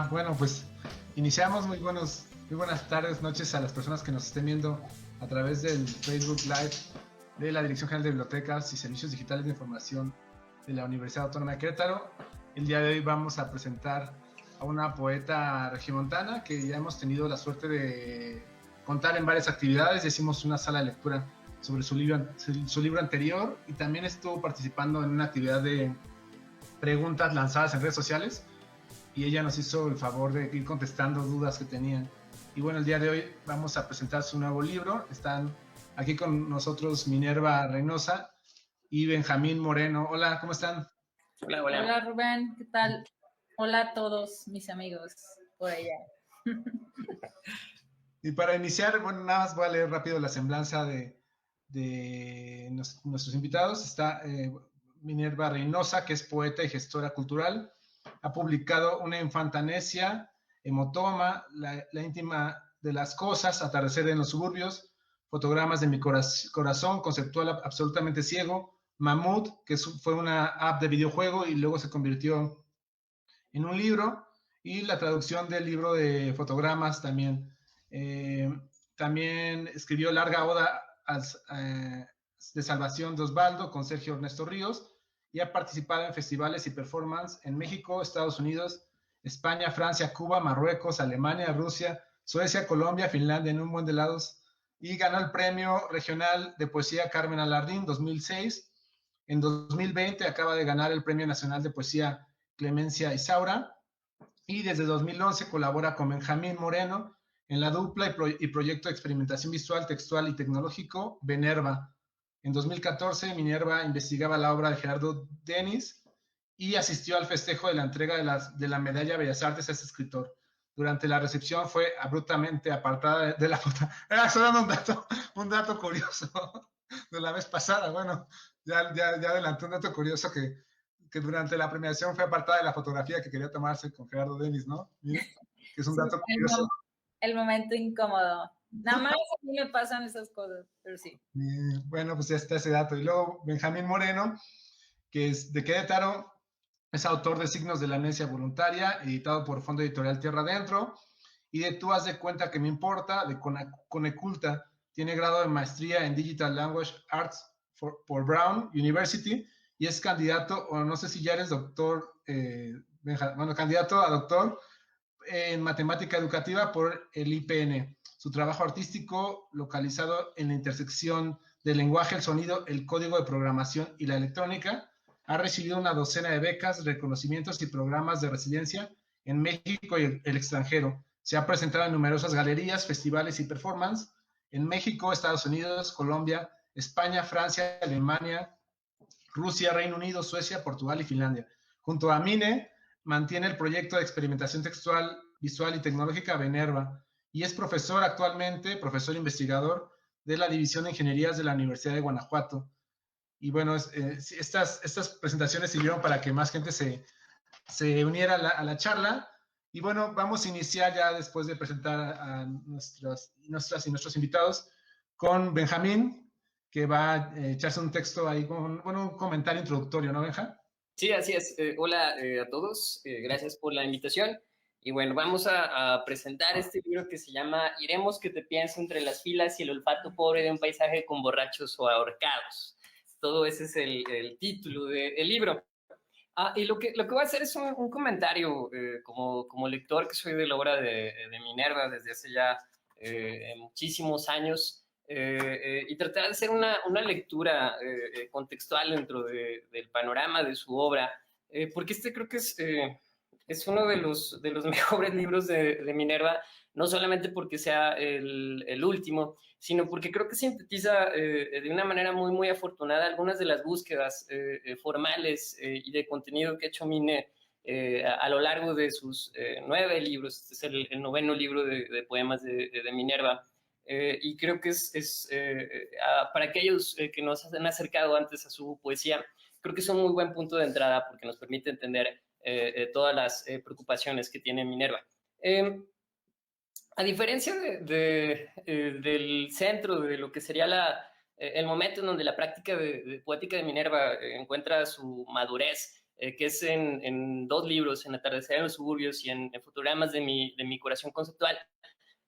Bueno, pues iniciamos. Muy buenas tardes, noches a las personas que nos estén viendo a través del Facebook Live de la Dirección General de Bibliotecas y Servicios Digitales de Información de la Universidad Autónoma de Querétaro. El día de hoy vamos a presentar a una poeta regiomontana que ya hemos tenido la suerte de contar en varias actividades. Hicimos una sala de lectura sobre su libro anterior y también estuvo participando en una actividad de preguntas lanzadas en redes sociales, y ella nos hizo el favor de ir contestando dudas que tenían. Y bueno, el día de hoy vamos a presentar su nuevo libro. Están aquí con nosotros Minerva Reynosa y Benjamín Moreno. Hola, ¿cómo están? Hola, hola. Hola, Rubén, ¿qué tal? Hola a todos mis amigos por allá. Y para iniciar, bueno, nada más voy a leer rápido la semblanza de nuestros invitados. Está Minerva Reynosa, que es poeta y gestora cultural. Ha publicado Una infanta necia, Hemotoma, la íntima de las cosas, Atardecer en los suburbios, Fotogramas de mi corazón, conceptual absolutamente ciego, Mamut, que fue una app de videojuego y luego se convirtió en un libro, y la traducción del libro de fotogramas también. También escribió Larga Oda de Salvación de Osvaldo con Sergio Ernesto Ríos, y ha participado en festivales y performance en México, Estados Unidos, España, Francia, Cuba, Marruecos, Alemania, Rusia, Suecia, Colombia, Finlandia, en un buen de lados, y ganó el Premio Regional de Poesía Carmen Alardín 2006. En 2020 acaba de ganar el Premio Nacional de Poesía Clemencia Isaura, y desde 2011 colabora con Benjamín Moreno en la dupla y proyecto de experimentación visual, textual y tecnológico Minerva. En 2014, Minerva investigaba la obra de Gerardo Denis y asistió al festejo de la entrega de la Medalla Bellas Artes a este escritor. Durante la recepción fue abruptamente apartada de la foto. Solo un dato curioso de la vez pasada. Bueno, ya adelanté un dato curioso que durante la premiación fue apartada de la fotografía que quería tomarse con Gerardo Denis, ¿no? Miren, que es un dato curioso. El momento incómodo. Nada más a mí me pasan esas cosas, pero sí. Bueno, pues ya está ese dato. Y luego Benjamín Moreno, que es de Querétaro, es autor de Signos de la Amnesia Voluntaria, editado por Fondo Editorial Tierra Adentro, y de Tú haz de cuenta que me importa, de Coneculta. Tiene grado de maestría en Digital Language Arts por Brown University, y es candidato, o no sé si ya eres doctor, candidato a doctor en matemática educativa por el IPN. Su trabajo artístico, localizado en la intersección del lenguaje, el sonido, el código de programación y la electrónica, ha recibido una docena de becas, reconocimientos y programas de residencia en México y el extranjero. Se ha presentado en numerosas galerías, festivales y performance en México, Estados Unidos, Colombia, España, Francia, Alemania, Rusia, Reino Unido, Suecia, Portugal y Finlandia. Junto a Mine, mantiene el proyecto de experimentación textual, visual y tecnológica Minerva, y es actualmente profesor investigador de la División de Ingenierías de la Universidad de Guanajuato. Y bueno, estas presentaciones sirvieron para que más gente se uniera a la charla. Y bueno, vamos a iniciar ya después de presentar a nuestros y nuestros invitados con Benjamín, que va a echarse un texto ahí con, bueno, un comentario introductorio, ¿no, Benja? Sí, así es. Hola a todos, gracias por la invitación. Y bueno, vamos a presentar este libro que se llama Iremos que te pienso entre las filas y el olfato pobre de un paisaje con borrachos o ahorcados. Todo ese es el título del libro. Y lo que voy a hacer es un comentario como lector que soy de la obra de Minerva desde hace ya muchísimos años. Y tratar de hacer una lectura contextual dentro del panorama de su obra, porque creo que es uno de los mejores libros de Minerva, no solamente porque sea el último, sino porque creo que sintetiza de una manera muy, muy afortunada algunas de las búsquedas formales y de contenido que ha hecho Mine a lo largo de sus 9 libros. Este es el 9º libro de poemas de Minerva. Y creo que para aquellos que nos han acercado antes a su poesía, creo que es un muy buen punto de entrada porque nos permite entender todas las preocupaciones que tiene Minerva. A diferencia del centro, de lo que sería el momento en donde la práctica de poética de Minerva encuentra su madurez, que es en 2 libros, en Atardecer en los suburbios y en Fotogramas de mi corazón conceptual,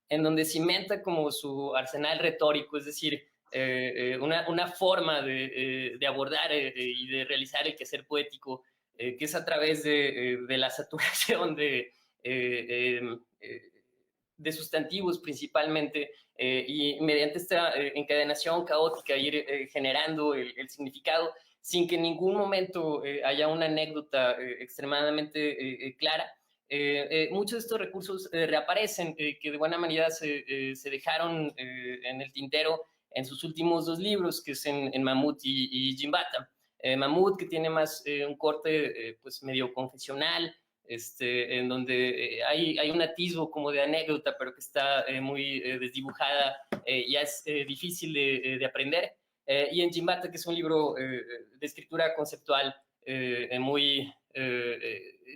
en donde cimenta como su arsenal retórico, es decir, una forma de abordar y de realizar el quehacer poético, que es a través de la saturación de sustantivos principalmente, y mediante esta encadenación caótica ir generando el significado sin que en ningún momento haya una anécdota extremadamente clara. Muchos de estos recursos reaparecen, que de buena manera se dejaron en el tintero en sus últimos 2 libros, que es en Mamut y Jimbata. Mamut, que tiene más un corte pues medio confesional, en donde hay un atisbo como de anécdota, pero que está muy desdibujada, ya es difícil de aprender. Y en Jimbata, que es un libro de escritura conceptual muy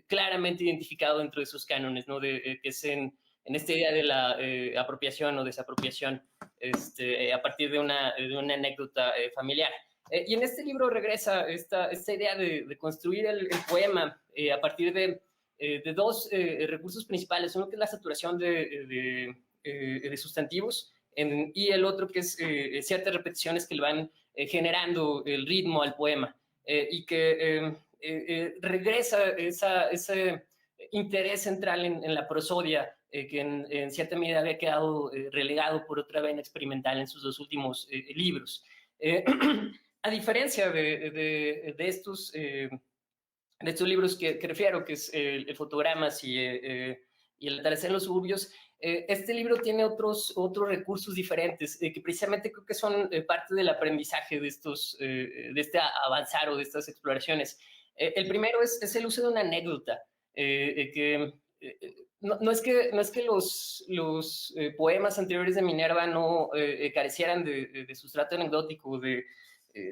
claramente identificado dentro de sus cánones, ¿no? Que es en esta idea de la apropiación o desapropiación a partir de una anécdota familiar. Y en este libro regresa esta idea de construir el poema a partir de 2 recursos principales. Uno que es la saturación de sustantivos, y el otro que es ciertas repeticiones que le van generando el ritmo al poema, y que regresa ese interés central en la prosodia, que en cierta medida había quedado relegado por otra vena experimental en sus 2 últimos libros. A diferencia de estos libros que refiero, que es el Fotogramas y el Atardecer en los suburbios, este libro tiene otros recursos diferentes, que precisamente creo que son parte del aprendizaje de este avanzar o de estas exploraciones. El primero es el uso de una anécdota, que no es que los poemas anteriores de Minerva no carecieran de sustrato anecdótico, de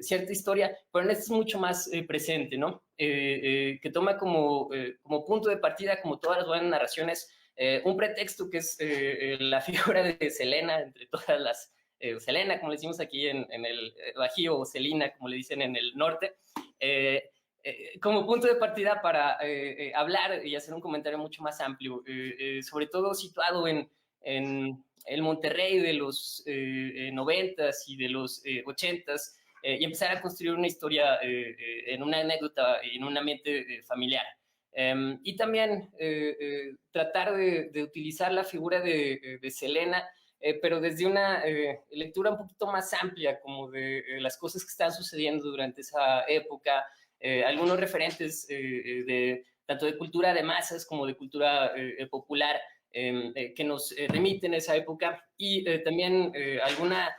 cierta historia, pero en este es mucho más presente, ¿no? Que toma como punto de partida, como todas las buenas narraciones, un pretexto que es la figura de Selena, entre todas las... Selena, como le decimos aquí en el Bajío, o Selina, como le dicen en el norte, como punto de partida para hablar y hacer un comentario mucho más amplio, sobre todo situado en el Monterrey de los 90s y de los 80s, y empezar a construir una historia en una anécdota, en un ambiente familiar. Y también tratar de utilizar la figura de Selena, pero desde una lectura un poquito más amplia, como de las cosas que están sucediendo durante esa época, algunos referentes tanto de cultura de masas como de cultura popular, que nos remiten a esa época, y también alguna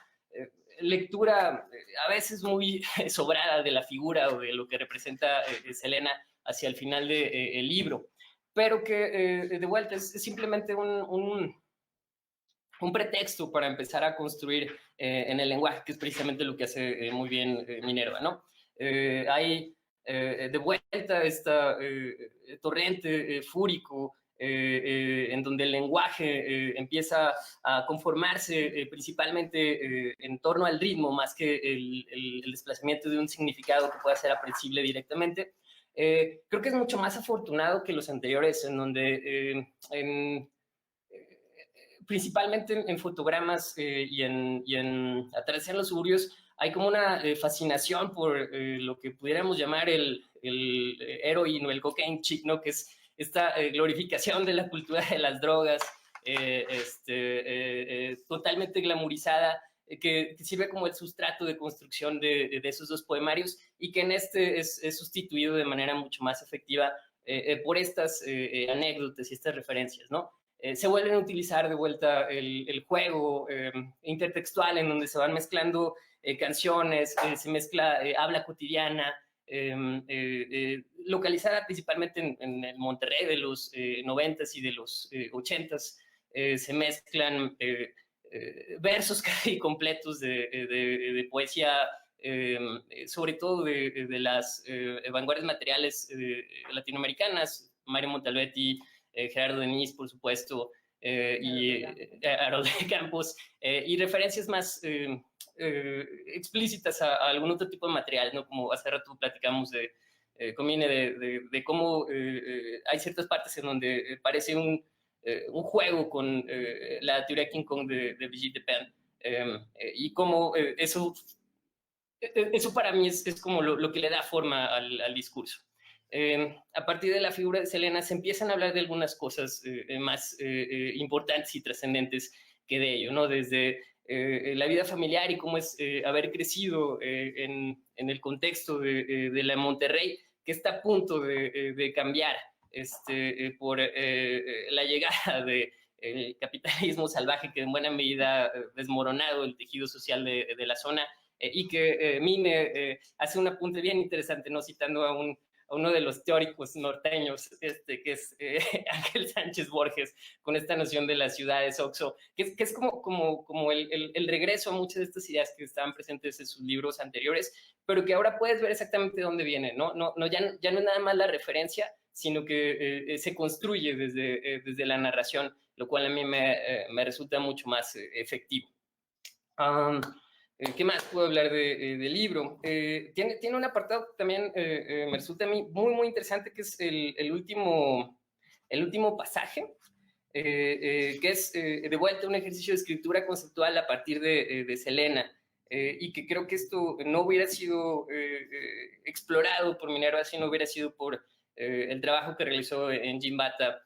lectura a veces muy sobrada de la figura o de lo que representa Selena hacia el final del libro, pero que de vuelta es simplemente un pretexto para empezar a construir en el lenguaje, que es precisamente lo que hace muy bien Minerva, ¿no? Hay de vuelta esta torrente fúrico, en donde el lenguaje empieza a conformarse principalmente en torno al ritmo, más que el desplazamiento de un significado que pueda ser aprensible directamente. Creo que es mucho más afortunado que los anteriores, en donde principalmente en Fotogramas y en Atardecer en los suburbios, hay como una fascinación por lo que pudiéramos llamar el heroin o el cocaine chic, ¿no? Que es esta glorificación de la cultura de las drogas, totalmente glamorizada, que sirve como el sustrato de construcción de esos 2 poemarios, y que en este es sustituido de manera mucho más efectiva por estas anécdotas y estas referencias, ¿no? Se vuelven a utilizar de vuelta el juego intertextual, en donde se van mezclando canciones, se mezcla habla cotidiana, localizada principalmente en el Monterrey de los 90s y de los 80s, se mezclan versos casi completos de poesía, sobre todo de las vanguardias materiales latinoamericanas, Mario Montalbetti, Gerardo Denis, por supuesto, y Harold Campos, y referencias más explícitas a algún otro tipo de material, ¿no? Como hace rato platicamos con Mine de cómo hay ciertas partes en donde parece un juego con la teoría King Kong de Brigitte Despentes, y cómo eso para mí es como lo que le da forma al discurso. A partir de la figura de Selena se empiezan a hablar de algunas cosas más importantes y trascendentes que de ello, ¿no? Desde la vida familiar y cómo es haber crecido en el contexto de la Monterrey, que está a punto de cambiar por la llegada del capitalismo salvaje que en buena medida ha desmoronado el tejido social de la zona, y que Mine hace un apunte bien interesante, ¿no? Citando a uno de los teóricos norteños, que es Ángel Sánchez Borges, con esta noción de las ciudades OXXO, que es como el regreso a muchas de estas ideas que estaban presentes en sus libros anteriores, pero que ahora puedes ver exactamente dónde vienen, ¿no? Ya no es nada más la referencia, sino que se construye desde la narración, lo cual a mí me resulta mucho más efectivo. ¿Qué más puedo hablar del libro? Tiene un apartado que también me resulta a mí muy, muy interesante, que es el último pasaje, que es de vuelta un ejercicio de escritura conceptual a partir de Selena, y que creo que esto no hubiera sido explorado por Minerva si no hubiera sido por el trabajo que realizó en Jim Bata,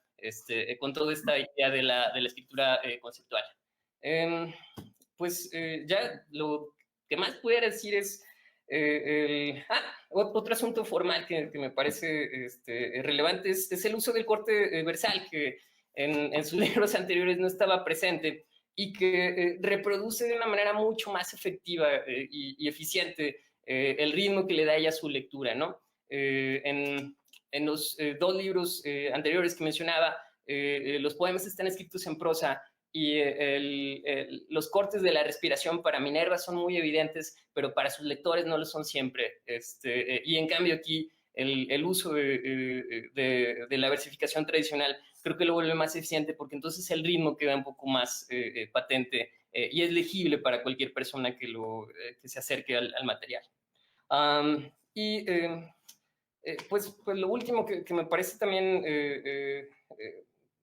con toda esta idea de la escritura conceptual. Pues ya lo que más pudiera decir es otro asunto formal que me parece relevante es el uso del corte versal, que en sus libros anteriores no estaba presente y que reproduce de una manera mucho más efectiva y eficiente el ritmo que le da ella a su lectura, ¿no? En los dos libros anteriores que mencionaba, los poemas están escritos en prosa, y los cortes de la respiración para Minerva son muy evidentes, pero para sus lectores no lo son siempre. Y en cambio aquí el uso de la versificación tradicional creo que lo vuelve más eficiente, porque entonces el ritmo queda un poco más patente y es legible para cualquier persona que se acerque al material. Pues lo último que me parece también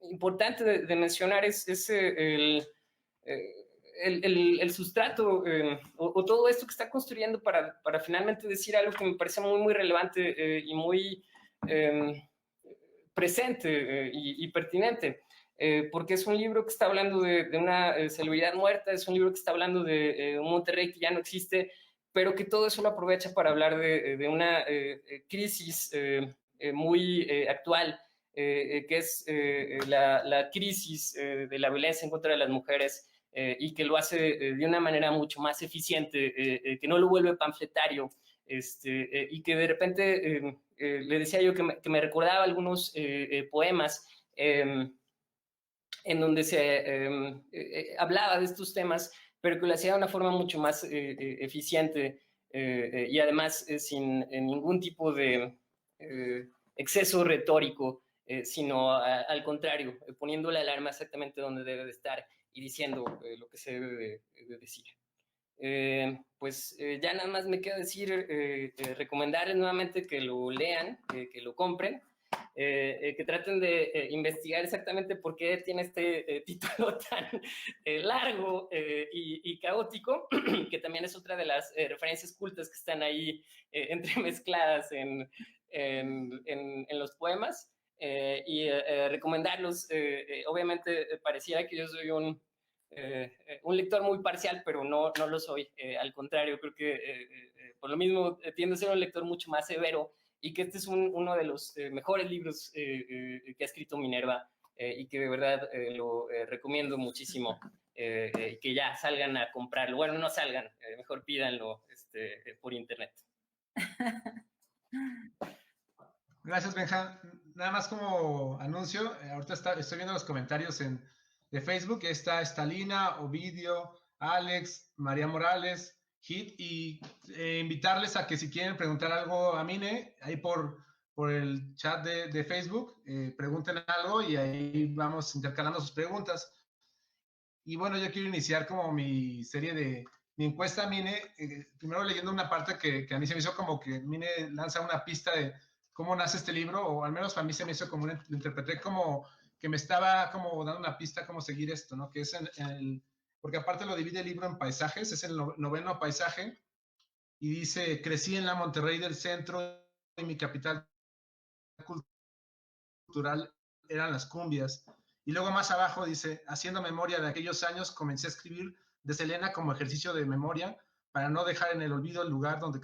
importante de mencionar es el sustrato o todo esto que está construyendo para finalmente decir algo que me parece muy, muy relevante y muy presente y pertinente, porque es un libro que está hablando de una celebridad muerta, es un libro que está hablando de un Monterrey que ya no existe, pero que todo eso lo aprovecha para hablar de una crisis muy actual, que es la crisis de la violencia en contra de las mujeres, y que lo hace de una manera mucho más eficiente, que no lo vuelve panfletario, y que de repente le decía yo que me recordaba algunos poemas en donde se hablaba de estos temas, pero que lo hacía de una forma mucho más eficiente, y además sin ningún tipo de exceso retórico, sino al contrario, poniendo la alarma exactamente donde debe de estar y diciendo lo que se debe de decir. Pues ya nada más me queda decir, recomendarles nuevamente que lo lean, que lo compren, que traten de investigar exactamente por qué tiene este título tan largo y caótico, que también es otra de las referencias cultas que están ahí entremezcladas en los poemas, y recomendarlos. Obviamente pareciera que yo soy un lector muy parcial, pero no lo soy. Al contrario, creo que por lo mismo tiendo a ser un lector mucho más severo, y que este es uno de los mejores libros que ha escrito Minerva, y que de verdad lo recomiendo muchísimo, que ya salgan a comprarlo. Bueno, no salgan, mejor pídanlo por internet. Gracias, Benja. Nada más como anuncio, ahorita estoy viendo los comentarios de Facebook. Está Estalina, Ovidio, Alex, María Morales, Hit, y invitarles a que si quieren preguntar algo a Mine, ahí por el chat de Facebook, pregunten algo y ahí vamos intercalando sus preguntas. Y bueno, yo quiero iniciar como mi serie de mi encuesta a Mine, primero leyendo una parte que a mí se me hizo como que Mine lanza una pista cómo nace este libro, o al menos para mí se me hizo como, lo interpreté como que me estaba como dando una pista cómo seguir esto, ¿no? Que es porque aparte lo divide el libro en paisajes, es el noveno paisaje, y dice, crecí en la Monterrey del centro y mi capital cultural eran las cumbias. Y luego más abajo dice, haciendo memoria de aquellos años, comencé a escribir de Selena como ejercicio de memoria para no dejar en el olvido el lugar donde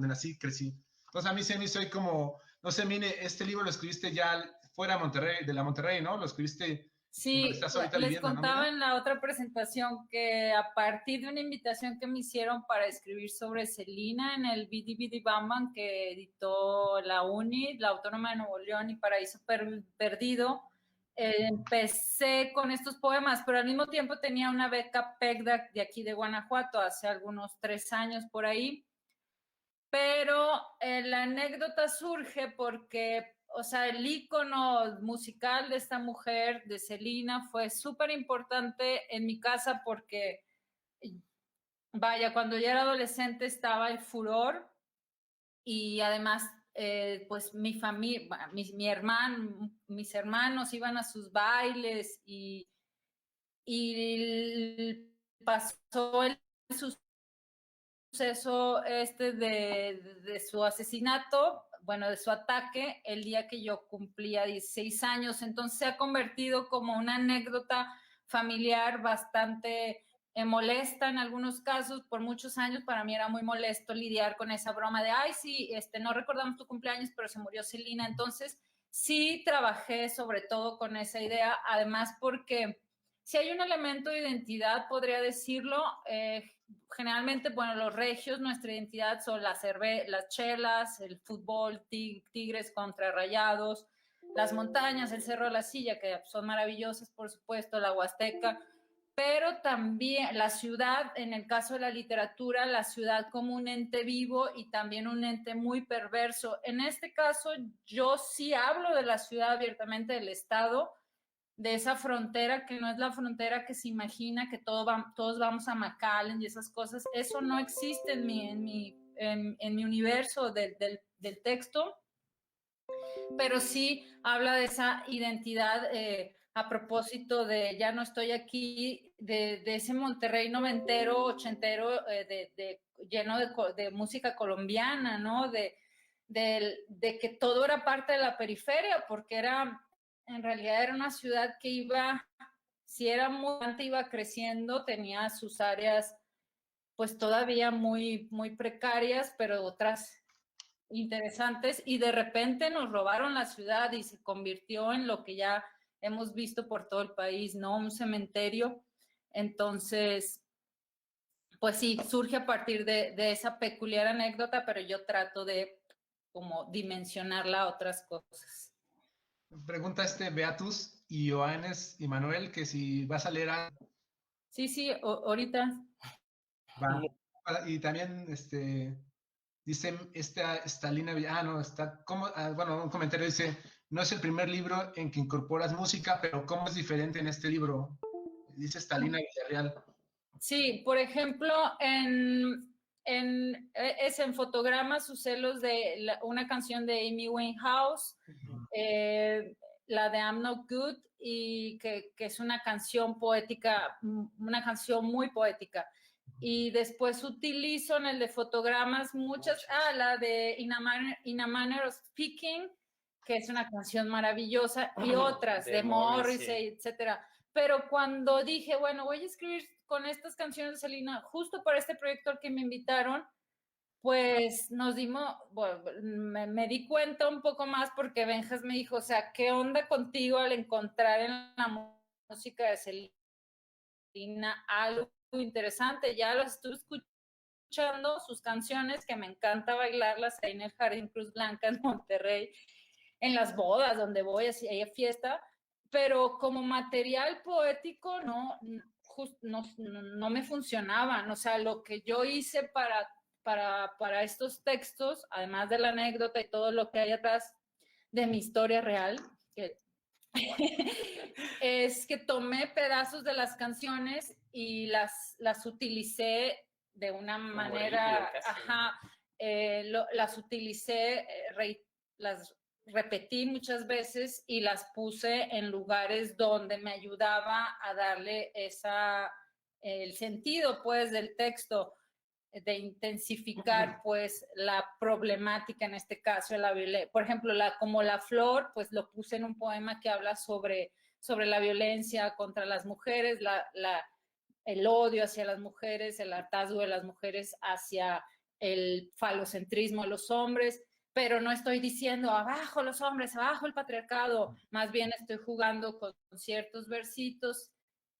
nací, crecí. Entonces a mí se me hizo como, no sé, Mine, este libro lo escribiste ya fuera de Monterrey, ¿no? Lo escribiste donde Sí, estás ahorita les viviendo, ¿no? contaba Mine? en la otra presentación que a partir de una invitación que me hicieron para escribir sobre Selena en el Bidi Bidi Bam Bam que editó la UNI, la Autónoma de Nuevo León y Paraíso Perdido, empecé con estos poemas, pero al mismo tiempo tenía una beca PECDA de aquí de Guanajuato hace algunos 3 años por ahí. Pero la anécdota surge porque, o sea, el ícono musical de esta mujer, de Selena, fue súper importante en mi casa porque, vaya, cuando yo era adolescente estaba el furor y además, pues mi familia, mis hermanos iban a sus bailes y pasó el suceso de su asesinato, bueno, de su ataque, el día que yo cumplía 16 años. Entonces se ha convertido como una anécdota familiar bastante molesta en algunos casos. Por muchos años para mí era muy molesto lidiar con esa broma de, ay, sí, no recordamos tu cumpleaños, pero se murió Selena. Entonces sí trabajé sobre todo con esa idea, además porque si hay un elemento de identidad, podría decirlo, generalmente, bueno, los regios, nuestra identidad son las chelas, el fútbol, Tigres contra Rayados, las montañas, el Cerro de la Silla, que son maravillosas, por supuesto, la Huasteca, pero también la ciudad, en el caso de la literatura, la ciudad como un ente vivo y también un ente muy perverso. En este caso, yo sí hablo de la ciudad abiertamente, del Estado, de esa frontera que no es la frontera que se imagina, que todos vamos a McAllen y esas cosas. Eso no existe en mi universo del texto, pero sí habla de esa identidad a propósito de ya no estoy aquí, de ese Monterrey noventero, ochentero, lleno de música colombiana, ¿no? De que todo era parte de la periferia, porque en realidad era una ciudad que si era muy grande, iba creciendo, tenía sus áreas pues todavía muy, muy precarias, pero otras interesantes, y de repente nos robaron la ciudad y se convirtió en lo que ya hemos visto por todo el país, ¿no? Un cementerio. Entonces, pues sí, surge a partir de esa peculiar anécdota, pero yo trato de como dimensionarla a otras cosas. Pregunta Beatus y Joanes y Manuel que si vas a leer a... Sí, ahorita. Va. Y también dice esta línea, no, está, ¿cómo? Bueno, un comentario dice, no es el primer libro en que incorporas música, pero ¿cómo es diferente en este libro? Dice Stalina Villarreal. Sí, por ejemplo, es en Fotogramas sus celos de una canción de Amy Winehouse, la de I'm Not Good, y que es una canción poética, una canción muy poética. Y después utilizo en el de Fotogramas la de In a Manner of Speaking, que es una canción maravillosa, y otras de Morrissey, etcétera. Pero cuando dije, bueno, voy a escribir con estas canciones de Selena, justo para este proyecto al que me invitaron, pues me di cuenta un poco más porque Benjas me dijo, o sea, ¿qué onda contigo al encontrar en la música de Selena algo interesante? Ya las estuve escuchando, sus canciones, que me encanta bailarlas ahí en el Jardín Cruz Blanca en Monterrey, en las bodas donde voy, así hay fiesta, pero como material poético no me funcionaban. O sea, lo que yo hice para estos textos, además de la anécdota y todo lo que hay atrás de mi historia real, es que tomé pedazos de las canciones y las utilicé de una manera, las utilicé las repetí muchas veces y las puse en lugares donde me ayudaba a darle el sentido, pues, del texto, de intensificar, pues, la problemática, en este caso, de la violencia. Por ejemplo, como La Flor, pues, lo puse en un poema que habla sobre la violencia contra las mujeres, el odio hacia las mujeres, el hartazgo de las mujeres hacia el falocentrismo de los hombres, pero no estoy diciendo abajo los hombres, abajo el patriarcado, más bien estoy jugando con ciertos versitos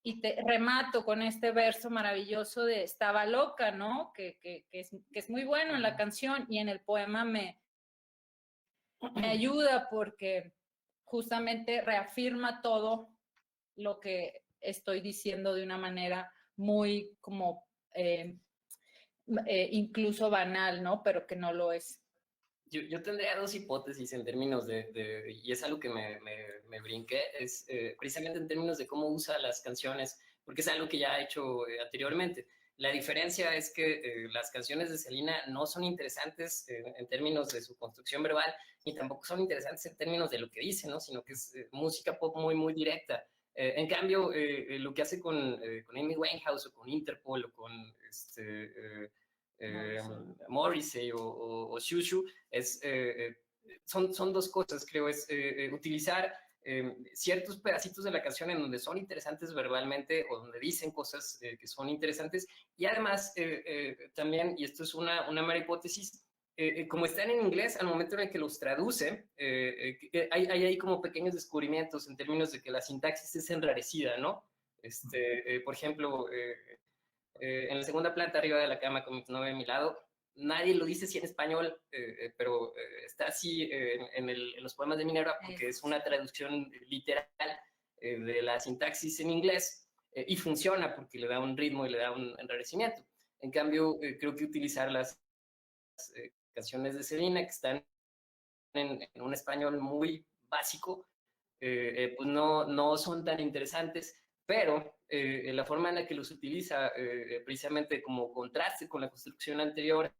y te remato con este verso maravilloso de Estaba loca, ¿no? Que es muy bueno en la canción y en el poema me ayuda porque justamente reafirma todo lo que estoy diciendo de una manera muy como incluso banal, ¿no? Pero que no lo es. Yo tendría dos hipótesis en términos y es algo que me brinqué, es precisamente en términos de cómo usa las canciones, porque es algo que ya ha hecho anteriormente. La diferencia es que las canciones de Selena no son interesantes en términos de su construcción verbal, ni tampoco son interesantes en términos de lo que dice, ¿no? Sino que es música pop muy, muy directa. En cambio, lo que hace con Amy Winehouse o con Interpol o con Morrissey o Shushu son dos cosas, creo, es utilizar ciertos pedacitos de la canción en donde son interesantes verbalmente o donde dicen cosas que son interesantes y además también, y esto es una mera hipótesis, como están en inglés, al momento en el que los traduce, hay como pequeños descubrimientos en términos de que la sintaxis es enrarecida, ¿no? Por ejemplo, en la segunda planta arriba de la cama con mi novia a mi lado, nadie lo dice así en español, pero está así en los poemas de Minerva porque es una traducción literal de la sintaxis en inglés y funciona porque le da un ritmo y le da un enrarecimiento. En cambio, creo que utilizar las canciones de Selena que están en un español muy básico, pues no son tan interesantes, pero la forma en la que los utiliza precisamente como contraste con la construcción anterior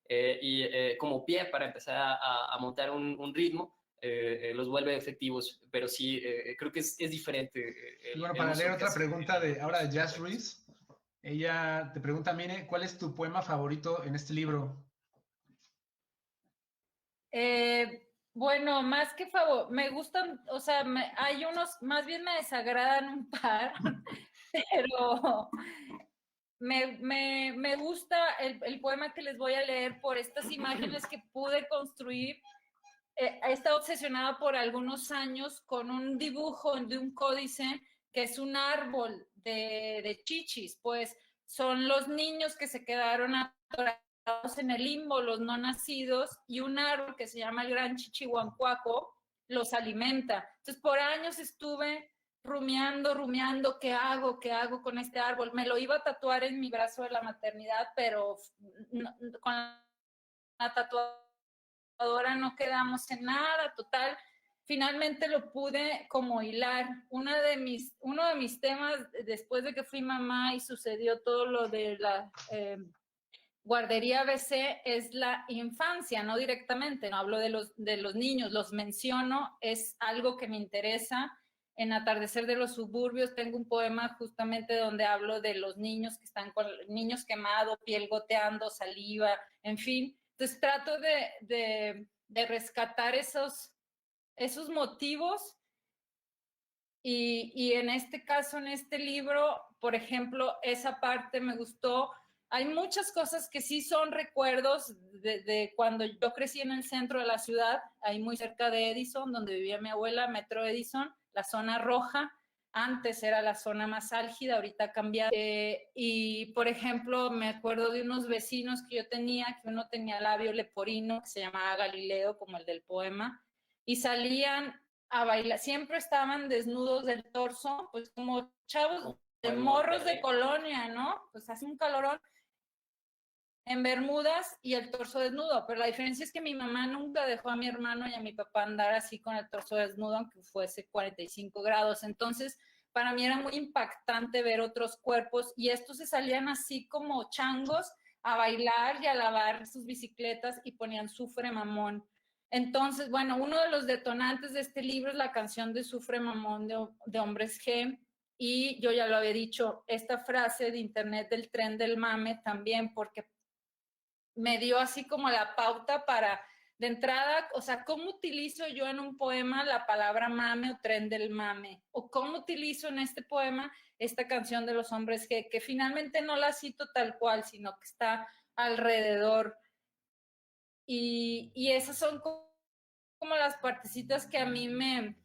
y como pie para empezar a montar un ritmo, los vuelve efectivos, pero sí, creo que es diferente. Y bueno, para leer otra pregunta ahora de Jazz Ruiz, ella te pregunta, Mire, ¿cuál es tu poema favorito en este libro? Bueno, más que favor, me gustan, o sea, hay unos, más bien me desagradan un par, pero me gusta el poema que les voy a leer por estas imágenes que pude construir. He estado obsesionada por algunos años con un dibujo de un códice que es un árbol de chichis, pues son los niños que se quedaron atorados en el limbo, los no nacidos, y un árbol que se llama el Gran Chichihuancuaco los alimenta. Entonces, por años estuve rumiando, ¿qué hago con este árbol? Me lo iba a tatuar en mi brazo de la maternidad, pero con la tatuadora no quedamos en nada, total. Finalmente lo pude como hilar. Uno de mis temas, después de que fui mamá y sucedió todo lo de la guardería ABC, es la infancia, no directamente, no hablo de los niños, los menciono, es algo que me interesa. En Atardecer de los Suburbios tengo un poema justamente donde hablo de los niños que están con niños quemados, piel goteando, saliva, en fin. Entonces trato de rescatar esos motivos y en este caso, en este libro, por ejemplo, esa parte me gustó. Hay muchas cosas que sí son recuerdos de cuando yo crecí en el centro de la ciudad, ahí muy cerca de Edison, donde vivía mi abuela, Metro Edison, la zona roja. Antes era la zona más álgida, ahorita ha cambiado. Y, por ejemplo, me acuerdo de unos vecinos que yo tenía, que uno tenía labio leporino, que se llamaba Galileo, como el del poema, y salían a bailar, siempre estaban desnudos del torso, pues como chavos de morros de colonia, ¿no? Pues hace un calorón, en bermudas y el torso desnudo, pero la diferencia es que mi mamá nunca dejó a mi hermano y a mi papá andar así con el torso desnudo, aunque fuese 45 grados. Entonces, para mí era muy impactante ver otros cuerpos y estos se salían así como changos a bailar y a lavar sus bicicletas y ponían Sufre Mamón. Entonces, bueno, uno de los detonantes de este libro es la canción de Sufre Mamón de Hombres G. Y yo ya lo había dicho, esta frase de internet del tren del mame también, porque me dio así como la pauta para, de entrada, o sea, ¿cómo utilizo yo en un poema la palabra mame o tren del mame? O ¿cómo utilizo en este poema esta canción de los Hombres G, que finalmente no la cito tal cual, sino que está alrededor? Y esas son como las partecitas que a mí me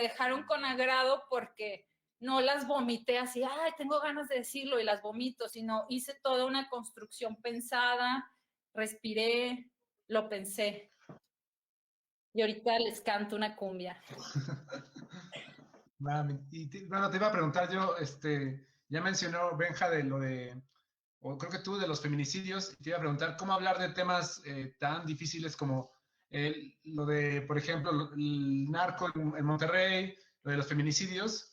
dejaron con agrado, porque no las vomité así, ay, tengo ganas de decirlo y las vomito, sino hice toda una construcción pensada, respiré, lo pensé. Y ahorita les canto una cumbia. Bueno, te iba a preguntar yo, ya mencionó Benja de lo de, o creo que tú, de los feminicidios, y te iba a preguntar cómo hablar de temas tan difíciles como lo de, por ejemplo, el narco en Monterrey, lo de los feminicidios,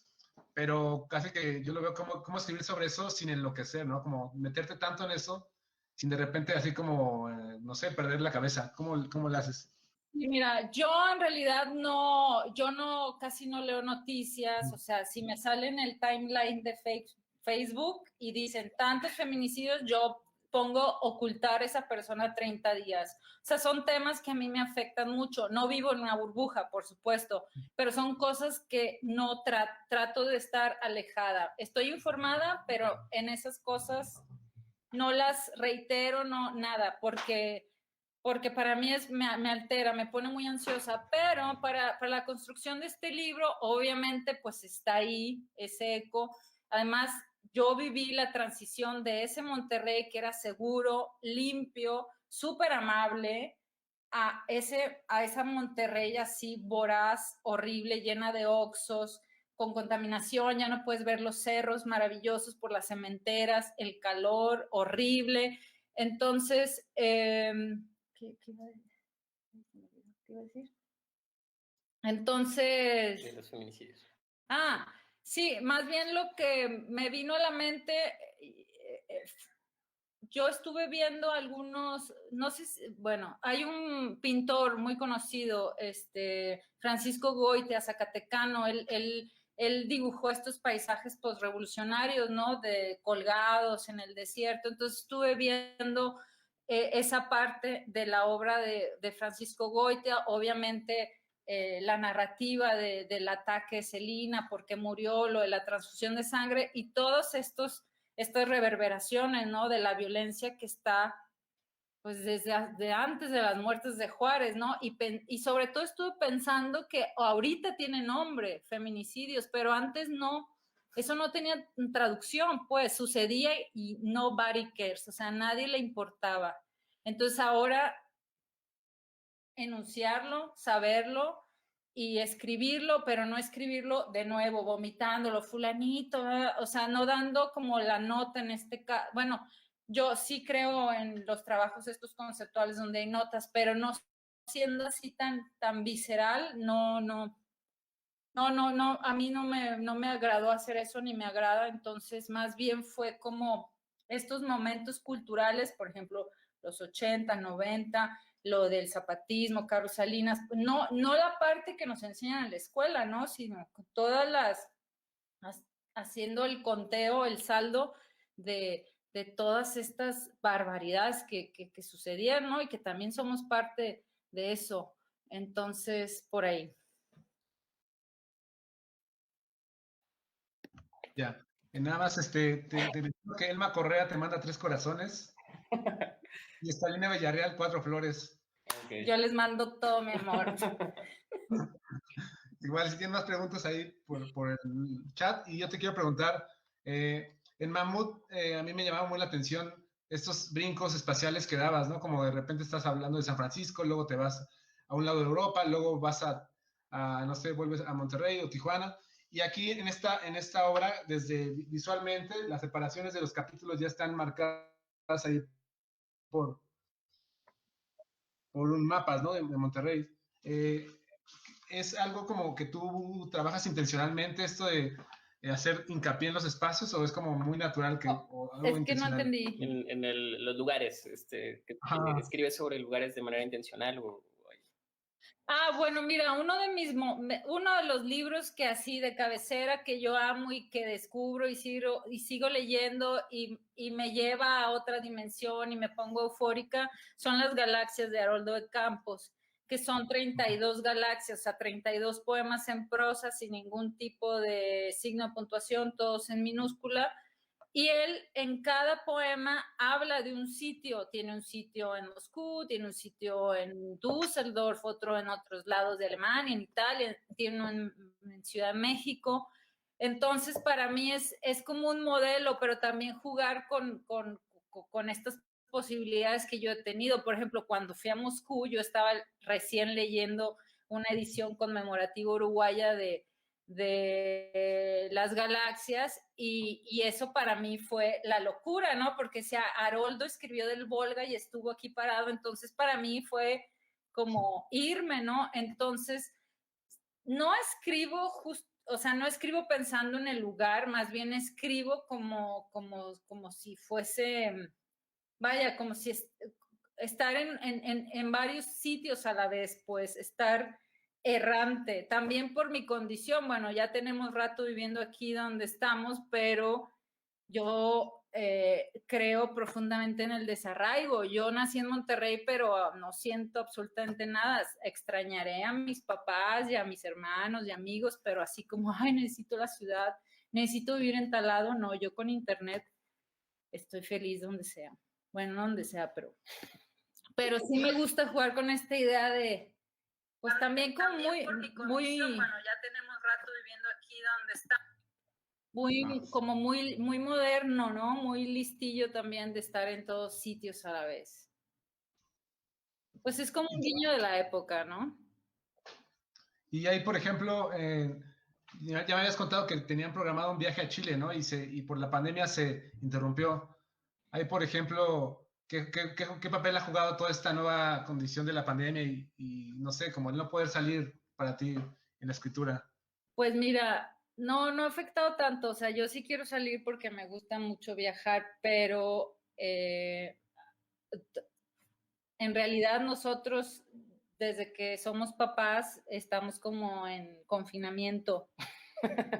pero casi que yo lo veo como cómo escribir sobre eso sin enloquecer, ¿no? Como meterte tanto en eso, sin de repente así como, no sé, perder la cabeza. ¿Cómo lo haces? Y mira, yo en realidad no, yo no, casi no leo noticias, o sea, si me sale en el timeline de Facebook y dicen tantos feminicidios, yo pongo ocultar a esa persona 30 días. O sea, son temas que a mí me afectan mucho. No vivo en una burbuja, por supuesto, pero son cosas que no trato de estar alejada. Estoy informada, pero en esas cosas no las reitero, no, nada, porque para mí me altera, me pone muy ansiosa, pero para la construcción de este libro, obviamente, pues está ahí ese eco. Además, yo viví la transición de ese Monterrey que era seguro, limpio, súper amable, a esa Monterrey así voraz, horrible, llena de oxos, con contaminación, ya no puedes ver los cerros maravillosos por las cementeras, el calor horrible. Entonces, ¿qué iba a decir? Entonces... De los feminicidios. Sí, más bien lo que me vino a la mente, yo estuve viendo algunos, no sé, bueno, hay un pintor muy conocido, Francisco Goitia, zacatecano, él dibujó estos paisajes postrevolucionarios, ¿no? De colgados en el desierto. Entonces estuve viendo esa parte de la obra de Francisco Goitia, obviamente la narrativa del ataque de Celina, por qué murió, lo de la transfusión de sangre y todos estas reverberaciones, ¿no? De la violencia que está pues desde antes de las muertes de Juárez, ¿no? Y sobre todo estuve pensando que ahorita tiene nombre, feminicidios, pero antes no, eso no tenía traducción, pues sucedía y nobody cares, o sea, a nadie le importaba. Entonces ahora enunciarlo, saberlo y escribirlo, pero no escribirlo de nuevo, vomitándolo, fulanito, o sea, no dando como la nota en este caso. Bueno, yo sí creo en los trabajos estos conceptuales donde hay notas, pero no siendo así tan visceral, no, a mí no me agradó hacer eso ni me agrada, entonces más bien fue como estos momentos culturales, por ejemplo, los 80, 90, lo del zapatismo, Carlos Salinas, no la parte que nos enseñan en la escuela, ¿no? Sino todas haciendo el conteo, el saldo de todas estas barbaridades que sucedían, ¿no? Y que también somos parte de eso. Entonces, por ahí. Ya. Nada más, te digo que Elma Correa te manda 3 corazones y Estalina Villarreal 4 flores. Okay. Yo les mando todo mi amor. Igual, si tienen más preguntas ahí por el chat. Y yo te quiero preguntar, en Mamut, a mí me llamaba muy la atención estos brincos espaciales que dabas, ¿no? Como de repente estás hablando de San Francisco, luego te vas a un lado de Europa, luego vas no sé, vuelves a Monterrey o Tijuana. Y aquí en esta obra, desde visualmente, las separaciones de los capítulos ya están marcadas ahí por un mapas, ¿no? De Monterrey. ¿Es algo como que tú trabajas intencionalmente esto de hacer hincapié en los espacios o es como muy natural que... Es que no entendí. En los lugares, que escribes sobre lugares de manera intencional o... Bueno, mira, uno de los libros que así de cabecera que yo amo y que descubro y sigo leyendo y me lleva a otra dimensión y me pongo eufórica son Las Galaxias de Haroldo de Campos, que son 32 galaxias, o sea, 32 poemas en prosa sin ningún tipo de signo de puntuación, todos en minúscula. Y él en cada poema habla de un sitio. Tiene un sitio en Moscú, tiene un sitio en Düsseldorf, otro en otros lados de Alemania, en Italia, tiene uno en Ciudad de México. Entonces, para mí es como un modelo, pero también jugar con estas posibilidades que yo he tenido. Por ejemplo, cuando fui a Moscú, yo estaba recién leyendo una edición conmemorativa uruguaya de las galaxias y eso para mí fue la locura, ¿no? Porque Haroldo escribió del Volga y estuvo aquí parado, entonces para mí fue como irme, ¿no? Entonces, no escribo o sea, no escribo pensando en el lugar, más bien escribo como si fuese, vaya, como si estar en varios sitios a la vez, pues estar errante, también por mi condición. Bueno, ya tenemos rato viviendo aquí donde estamos, pero yo creo profundamente en el desarraigo. Yo nací en Monterrey, pero no siento absolutamente nada. Extrañaré a mis papás y a mis hermanos y amigos, pero así como, ay, necesito la ciudad, necesito vivir en tal lado, no, yo con internet estoy feliz donde sea. Bueno, no donde sea, pero sí me gusta jugar con esta idea de, pues también como muy, bueno, ya tenemos rato viviendo aquí donde está, como muy moderno, ¿no? Muy listillo también de estar en todos sitios a la vez. Pues es como un guiño de la época, ¿no? Y ahí, por ejemplo, ya me habías contado que tenían programado un viaje a Chile, ¿no? Y por la pandemia se interrumpió. Ahí, por ejemplo, ¿qué papel ha jugado toda esta nueva condición de la pandemia y no sé, como el no poder salir para ti en la escritura? Pues mira, no ha afectado tanto. O sea, yo sí quiero salir porque me gusta mucho viajar, pero en realidad nosotros, desde que somos papás, estamos como en confinamiento,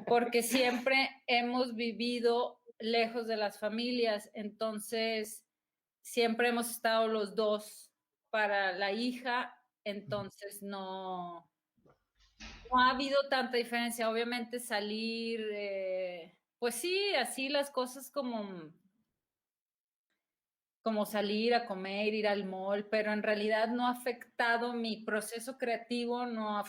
porque siempre hemos vivido lejos de las familias, entonces siempre hemos estado los dos para la hija, entonces no ha habido tanta diferencia. Obviamente salir, pues sí, así las cosas como salir a comer, ir al mall, pero en realidad no ha afectado mi proceso creativo, no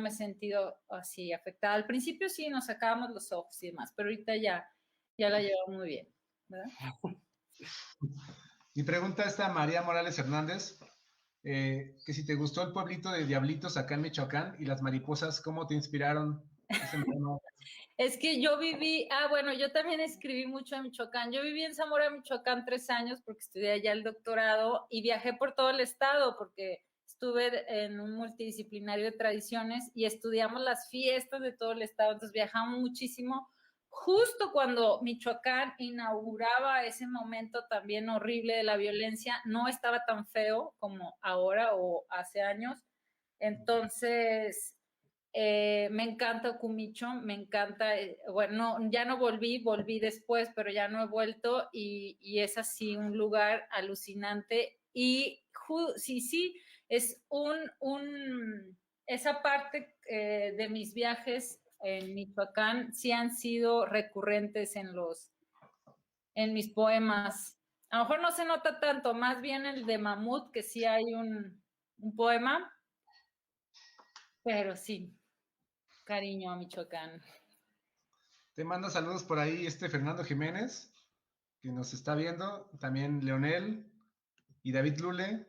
me he sentido así afectada. Al principio sí nos sacábamos los ojos y demás, pero ahorita ya la llevo muy bien, ¿verdad? Mi pregunta está a María Morales Hernández, que si te gustó el pueblito de Diablitos acá en Michoacán y las mariposas, ¿cómo te inspiraron ese verano? Es que bueno, yo también escribí mucho en Michoacán. Yo viví en Zamora, Michoacán, 3 años porque estudié allá el doctorado y viajé por todo el estado porque estuve en un multidisciplinario de tradiciones y estudiamos las fiestas de todo el estado. Entonces viajamos muchísimo. Justo cuando Michoacán inauguraba ese momento también horrible de la violencia, no estaba tan feo como ahora o hace años. Entonces, me encanta Okumicho, me encanta, bueno, ya no volví después, pero ya no he vuelto y es así un lugar alucinante y sí, es esa parte de mis viajes en Michoacán sí han sido recurrentes en mis poemas. A lo mejor no se nota tanto, más bien el de Mamut, que sí hay un poema, pero sí. Cariño a Michoacán. Te manda saludos por ahí Fernando Jiménez, que nos está viendo, también Leonel y David Lule.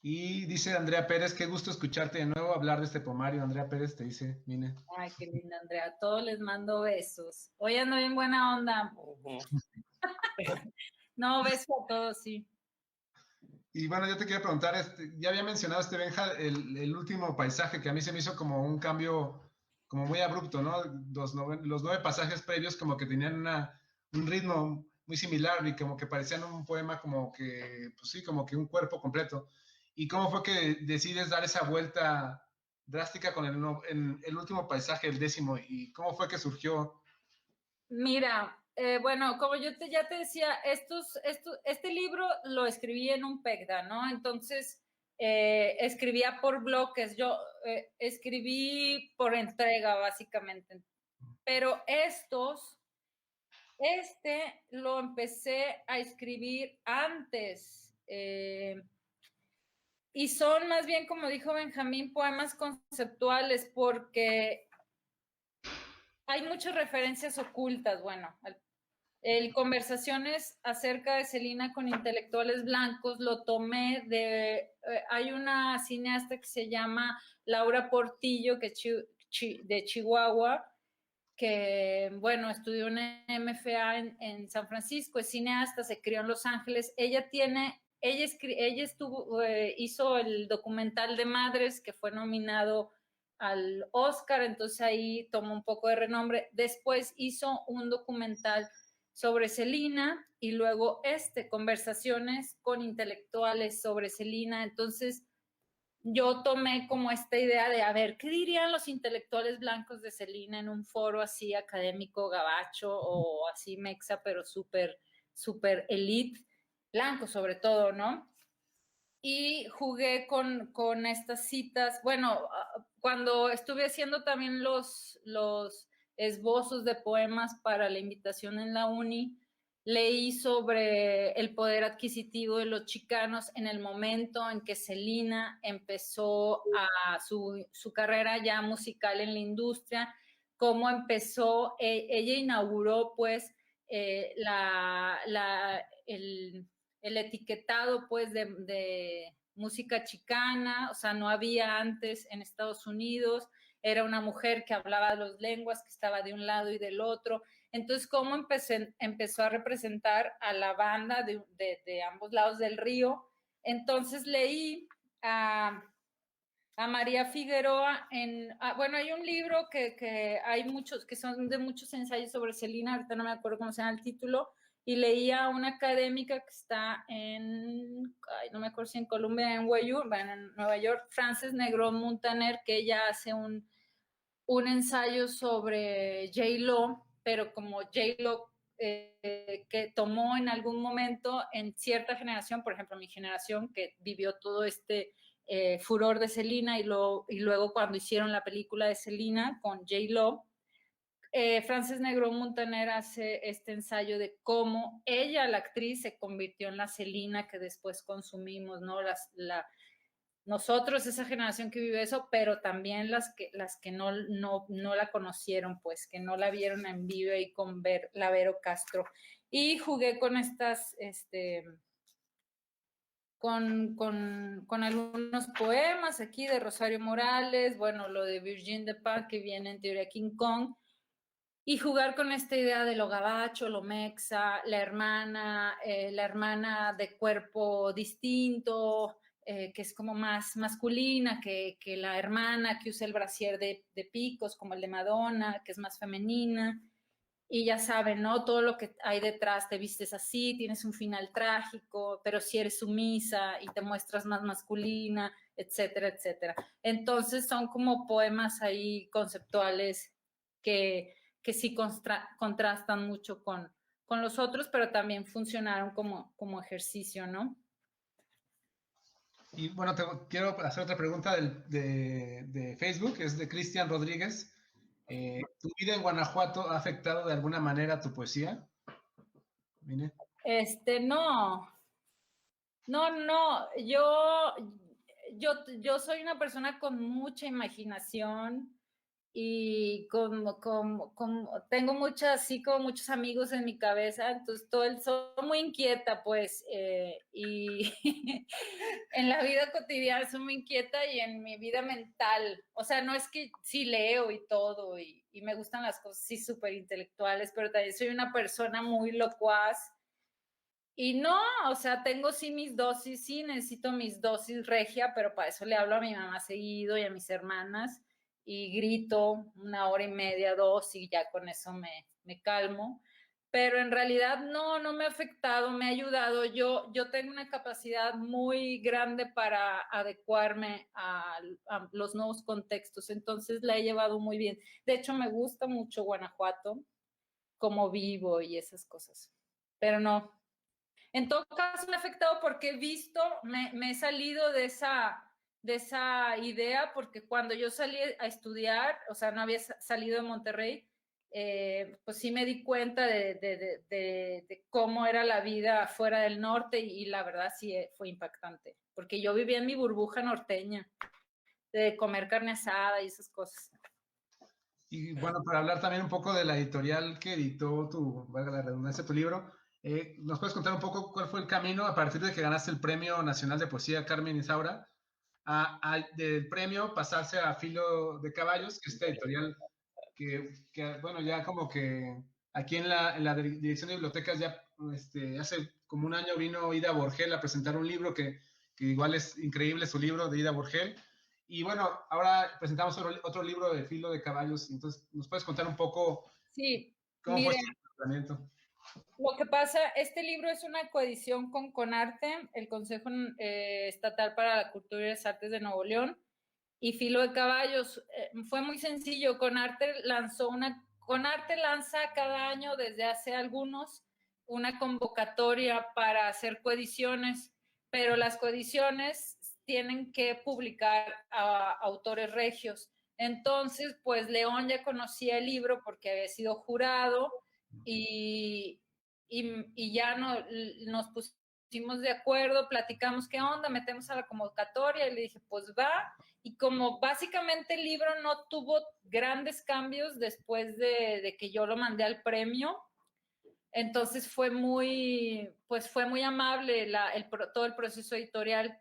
Y dice Andrea Pérez, qué gusto escucharte de nuevo hablar de este poemario. Andrea Pérez te dice, Mine. Ay, qué linda, Andrea. A todos les mando besos. Hoy ando bien buena onda. No, beso a todos, sí. Y bueno, yo te quería preguntar, ya había mencionado Benja, el último paisaje que a mí se me hizo como un cambio como muy abrupto, ¿no? Los 9 pasajes previos como que tenían un ritmo muy similar y como que parecían un poema como que, pues sí, como que un cuerpo completo. ¿Y cómo fue que decides dar esa vuelta drástica con el último paisaje, el 10º? ¿Y cómo fue que surgió? Mira, bueno, como ya te decía, este libro lo escribí en un PECDA, ¿no? Entonces, escribía por bloques, yo escribí por entrega, básicamente. Pero este lo empecé a escribir antes. Y son más bien, como dijo Benjamín, poemas conceptuales, porque hay muchas referencias ocultas. Bueno, el Conversaciones acerca de Celina con intelectuales blancos lo tomé hay una cineasta que se llama Laura Portillo, que es de Chihuahua, que, bueno, estudió una MFA en San Francisco, es cineasta, se crió en Los Ángeles. Ella hizo el documental de Madres, que fue nominado al Oscar, entonces ahí tomó un poco de renombre. Después hizo un documental sobre Celina y luego Conversaciones con intelectuales sobre Celina. Entonces yo tomé como esta idea de, a ver, ¿qué dirían los intelectuales blancos de Celina en un foro así académico gabacho o así mexa, pero súper, súper elite, blanco sobre todo, ¿no? Y jugué con estas citas. Bueno, cuando estuve haciendo también los esbozos de poemas para la invitación en la uni, leí sobre el poder adquisitivo de los chicanos en el momento en que Celina empezó su carrera ya musical en la industria, cómo empezó, ella inauguró pues el etiquetado pues de música chicana, o sea, no había antes en Estados Unidos, era una mujer que hablaba dos lenguas, que estaba de un lado y del otro. Entonces, ¿cómo empezó a representar a la banda de ambos lados del río? Entonces leí a María Figueroa bueno, hay un libro que hay muchos, que son de muchos ensayos sobre Celina, ahorita no me acuerdo cómo se llama el título, y leía a una académica que está no me acuerdo si en Columbia, en Nueva York, Frances Negrón Montaner, que ella hace un ensayo sobre J-Lo, pero como J-Lo que tomó en algún momento en cierta generación, por ejemplo, mi generación que vivió todo este furor de Celina y luego cuando hicieron la película de Celina con J-Lo, Frances Negrón Montaner hace este ensayo de cómo ella, la actriz, se convirtió en la Celina que después consumimos, ¿no? Nosotros, esa generación que vive eso, pero también las que no la conocieron, pues, que no la vieron en vivo y con la Vero Castro. Y jugué con estas, con algunos poemas aquí de Rosario Morales, bueno, lo de Virginie Despentes, que viene en teoría King Kong, y jugar con esta idea de lo gabacho, lo mexa, la hermana de cuerpo distinto, que es como más masculina que la hermana que usa el brasier de picos, como el de Madonna, que es más femenina. Y ya saben, ¿no? Todo lo que hay detrás, te vistes así, tienes un final trágico, pero si eres sumisa y te muestras más masculina, etcétera, etcétera. Entonces son como poemas ahí conceptuales que sí contrastan mucho con los otros, pero también funcionaron como ejercicio, ¿no? Y bueno, quiero hacer otra pregunta de Facebook, es de Cristian Rodríguez. ¿Tu vida en Guanajuato ha afectado de alguna manera tu poesía? Mire. No, yo soy una persona con mucha imaginación y tengo muchos amigos en mi cabeza, entonces soy muy inquieta, pues, y en la vida cotidiana soy muy inquieta y en mi vida mental, o sea, no es que sí leo y todo, y me gustan las cosas sí súper intelectuales, pero también soy una persona muy locuaz. Y no, o sea, tengo sí mis dosis, sí necesito mis dosis regia, pero para eso le hablo a mi mamá seguido y a mis hermanas y grito 1 hora y media, 2 y ya con eso me calmo. pero en realidad no me ha afectado, me ha ayudado. Yo tengo una capacidad muy grande para adecuarme a los nuevos contextos, entonces la he llevado muy bien. De hecho, me gusta mucho Guanajuato, cómo vivo y esas cosas, pero no. En todo caso, me ha afectado porque he visto, me he salido de esa idea, porque cuando yo salí a estudiar, o sea, no había salido de Monterrey, pues sí me di cuenta de cómo era la vida fuera del norte y la verdad sí fue impactante, porque yo vivía en mi burbuja norteña, de comer carne asada y esas cosas. Y bueno, para hablar también un poco de la editorial que editó valga la redundancia, tu libro, ¿nos puedes contar un poco cuál fue el camino a partir de que ganaste el Premio Nacional de Poesía Carmen Isaura, del premio pasarse a Filo de Caballos, que es esta editorial que, bueno, ya como que aquí en la Dirección de Bibliotecas ya hace como un año vino Ida Borgel a presentar un libro que igual es increíble su libro de Ida Borgel. Y bueno, ahora presentamos otro libro de Filo de Caballos. Entonces, ¿nos puedes contar un poco Sí, cómo fue mire, este tratamiento? lo que pasa, este libro es una coedición con CONARTE, el Consejo Estatal para la Cultura y las Artes de Nuevo León, y Filo de Caballos. Fue muy sencillo. CONARTE lanza cada año desde hace algunos una convocatoria para hacer coediciones, pero las coediciones tienen que publicar a autores regios. Entonces, pues León ya conocía el libro porque había sido jurado y, ya nos pusimos de acuerdo, platicamos qué onda, metemos a la convocatoria y le dije, pues va. Y como básicamente el libro no tuvo grandes cambios después de que yo lo mandé al premio, entonces fue muy amable todo el proceso editorial.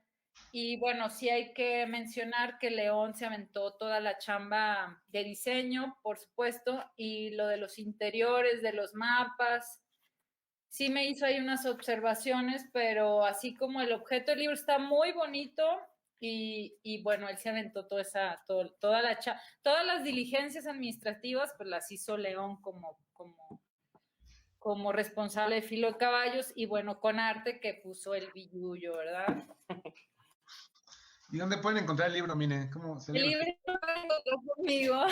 Y bueno, sí hay que mencionar que León se aventó toda la chamba de diseño, por supuesto, y lo de los interiores, de los mapas. Sí me hizo ahí unas observaciones, pero así como el objeto del libro está muy bonito y bueno, él se aventó todas las diligencias administrativas, pues las hizo León como responsable de Filo de Caballos y bueno, CONARTE que puso el billullo, ¿verdad? ¿Y dónde pueden encontrar el libro, Mine? ¿Cómo se El llama? libro lo encontró conmigo.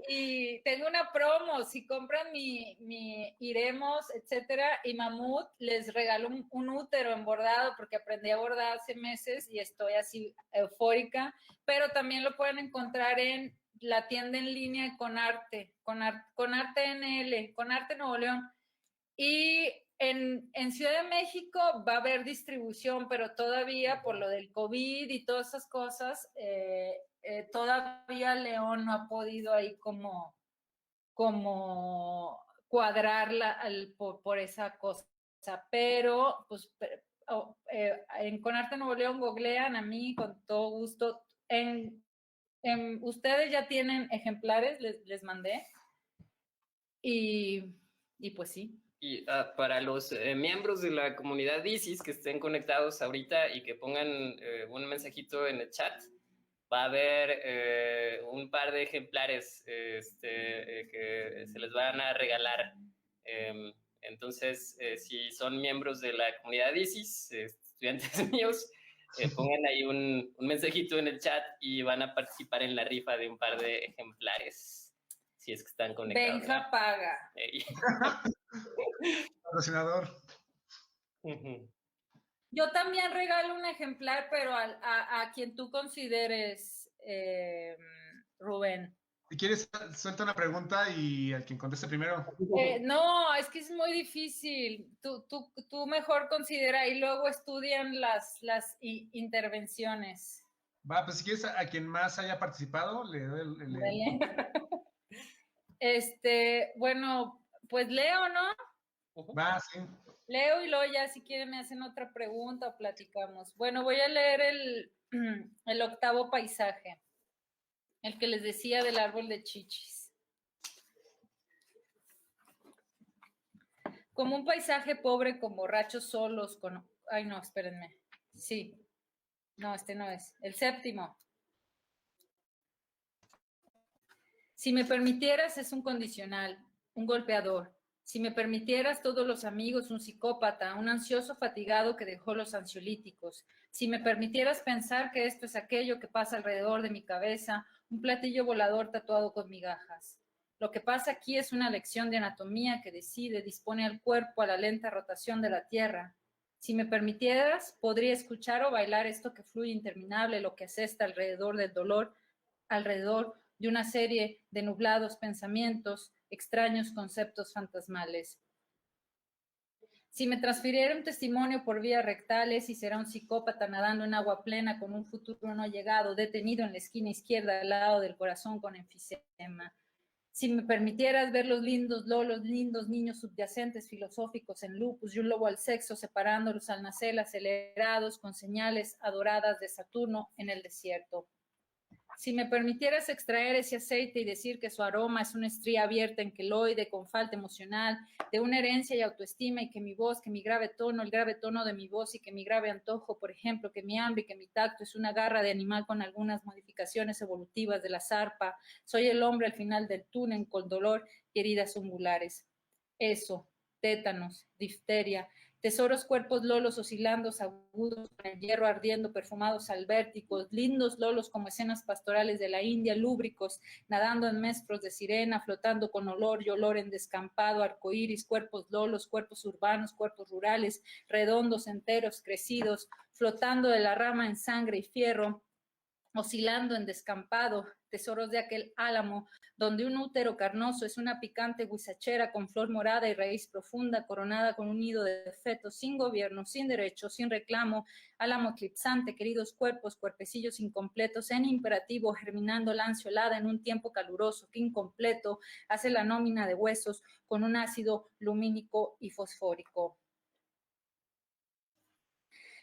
Y tengo una promo, si compran mi Iremos, etcétera, y Mamut, les regalo un útero en bordado, porque aprendí a bordar hace meses y estoy así eufórica, pero también lo pueden encontrar en la tienda en línea CONARTE NL, CONARTE Nuevo León. Y en Ciudad de México va a haber distribución, pero todavía por lo del COVID y todas esas cosas, todavía León no ha podido ahí como cuadrarla por esa cosa. Pero, pues, en Conarte Nuevo León googlean a mí con todo gusto. Ustedes ya tienen ejemplares, les mandé. Y pues sí. Y para los miembros de la comunidad ISIS que estén conectados ahorita y que pongan un mensajito en el chat, va a haber un par de ejemplares que se les van a regalar. Entonces, si son miembros de la comunidad ISIS, estudiantes míos, pongan ahí un mensajito en el chat y van a participar en la rifa de un par de ejemplares, si es que están conectados. Benja ¿verdad? paga. Patrocinador. Yo también regalo un ejemplar, pero a quien tú consideres, Rubén. Si quieres, suelta una pregunta y al quien conteste primero. No, es que es muy difícil. Tú mejor considera y luego estudian las intervenciones. Va, pues si quieres, a quien más haya participado, le doy Bueno, pues leo, ¿no? Va, sí. Leo y luego ya si quieren me hacen otra pregunta o platicamos. Bueno, voy a leer el octavo paisaje, el que les decía del árbol de chichis. Como un paisaje pobre con borrachos solos, Ay, no, espérenme. Sí. No, este no es. El séptimo. Si me permitieras es un condicional, un golpeador. Si me permitieras, todos los amigos, un psicópata, un ansioso fatigado que dejó los ansiolíticos. Si me permitieras pensar que esto es aquello que pasa alrededor de mi cabeza, un platillo volador tatuado con migajas. Lo que pasa aquí es una lección de anatomía que dispone al cuerpo a la lenta rotación de la Tierra. Si me permitieras, podría escuchar o bailar esto que fluye interminable, lo que asesta alrededor del dolor, alrededor de una serie de nublados pensamientos, extraños conceptos fantasmales. Si me transfiriera un testimonio por vías rectales y será un psicópata nadando en agua plena con un futuro no llegado, detenido en la esquina izquierda al lado del corazón con enfisema. Si me permitieras ver los lindos niños subyacentes filosóficos en lupus y un lobo al sexo separándolos al nacer acelerados con señales adoradas de Saturno en el desierto. Si me permitieras extraer ese aceite y decir que su aroma es una estría abierta en queloide con falta emocional, de una herencia y autoestima, y que mi voz, que mi grave tono, el grave tono de mi voz y que mi grave antojo, por ejemplo, que mi hambre y que mi tacto es una garra de animal con algunas modificaciones evolutivas de la zarpa, soy el hombre al final del túnel con dolor y heridas ungulares. Eso, tétanos, difteria, tesoros cuerpos lolos oscilando agudos con el hierro ardiendo, perfumados albérticos, lindos lolos como escenas pastorales de la India, lúbricos, nadando en mestros de sirena, flotando con olor y olor en descampado, arcoíris, cuerpos lolos, cuerpos urbanos, cuerpos rurales, redondos, enteros, crecidos, flotando de la rama en sangre y fierro, oscilando en descampado, tesoros de aquel álamo, donde un útero carnoso es una picante guisachera con flor morada y raíz profunda, coronada con un nido de fetos, sin gobierno, sin derecho, sin reclamo, álamo eclipsante, queridos cuerpos, cuerpecillos incompletos, en imperativo, germinando lanceolada en un tiempo caluroso, que incompleto hace la nómina de huesos con un ácido lumínico y fosfórico.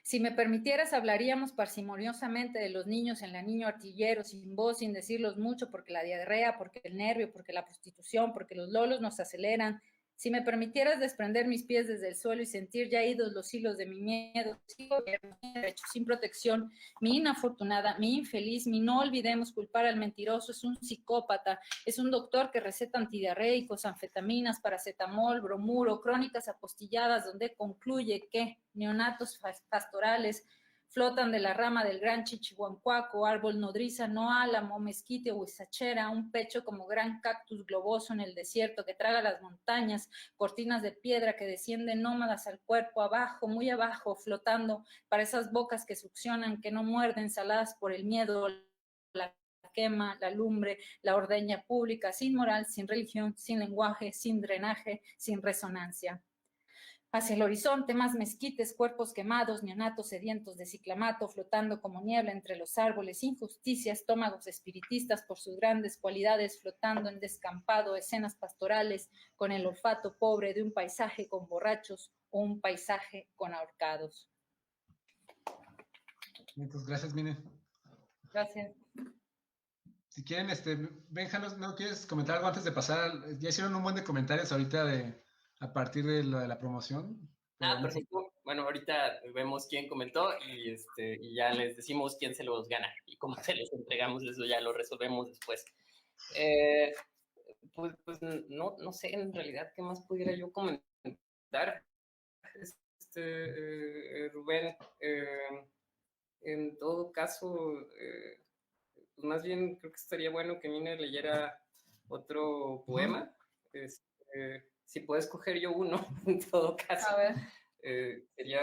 Si me permitieras, hablaríamos parsimoniosamente de los niños en la niño artillero, sin voz, sin decirlos mucho, porque la diarrea, porque el nervio, porque la prostitución, porque los lolos nos aceleran. Si me permitieras desprender mis pies desde el suelo y sentir ya idos los hilos de mi miedo, sin gobierno, sin derecho, sin protección, mi inafortunada, mi infeliz, mi no olvidemos culpar al mentiroso, es un psicópata, es un doctor que receta antidiarreicos, anfetaminas, paracetamol, bromuro, crónicas apostilladas, donde concluye que neonatos pastorales flotan de la rama del gran chichihuancuaco, árbol nodriza, no álamo, mezquite o huizachera, un pecho como gran cactus globoso en el desierto que traga las montañas, cortinas de piedra que descienden nómadas al cuerpo, abajo, muy abajo, flotando para esas bocas que succionan, que no muerden, saladas por el miedo, la quema, la lumbre, la ordeña pública, sin moral, sin religión, sin lenguaje, sin drenaje, sin resonancia. Hacia el horizonte, más mezquites, cuerpos quemados, neonatos sedientos de ciclamato, flotando como niebla entre los árboles, injusticia, estómagos espiritistas por sus grandes cualidades, flotando en descampado, escenas pastorales, con el olfato pobre de un paisaje con borrachos o un paisaje con ahorcados. Entonces, gracias, Mine. Gracias. Si quieren, Benja, ¿no quieres comentar algo antes de pasar? Ya hicieron un buen de comentarios ahorita a partir de la promoción. Perfecto. Bueno, ahorita vemos quién comentó y ya les decimos quién se los gana y cómo se los entregamos, eso ya lo resolvemos después. Pues no sé en realidad qué más pudiera yo comentar. Rubén, en todo caso, pues más bien creo que estaría bueno que Mine leyera otro poema. Si puedo escoger yo uno, en todo caso. A ver. Sería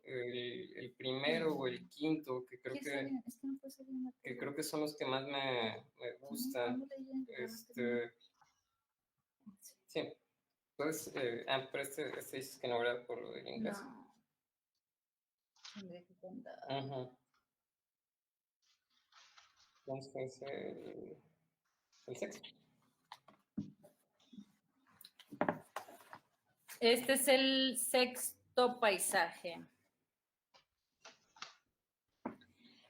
el primero o el quinto, que creo que creo que son los que más me gustan. Sí. Pues, pero este dices que no, ¿verdad? Por lo del inglés. No. Tendré que contar. Entonces, el sexto. Este es el sexto paisaje.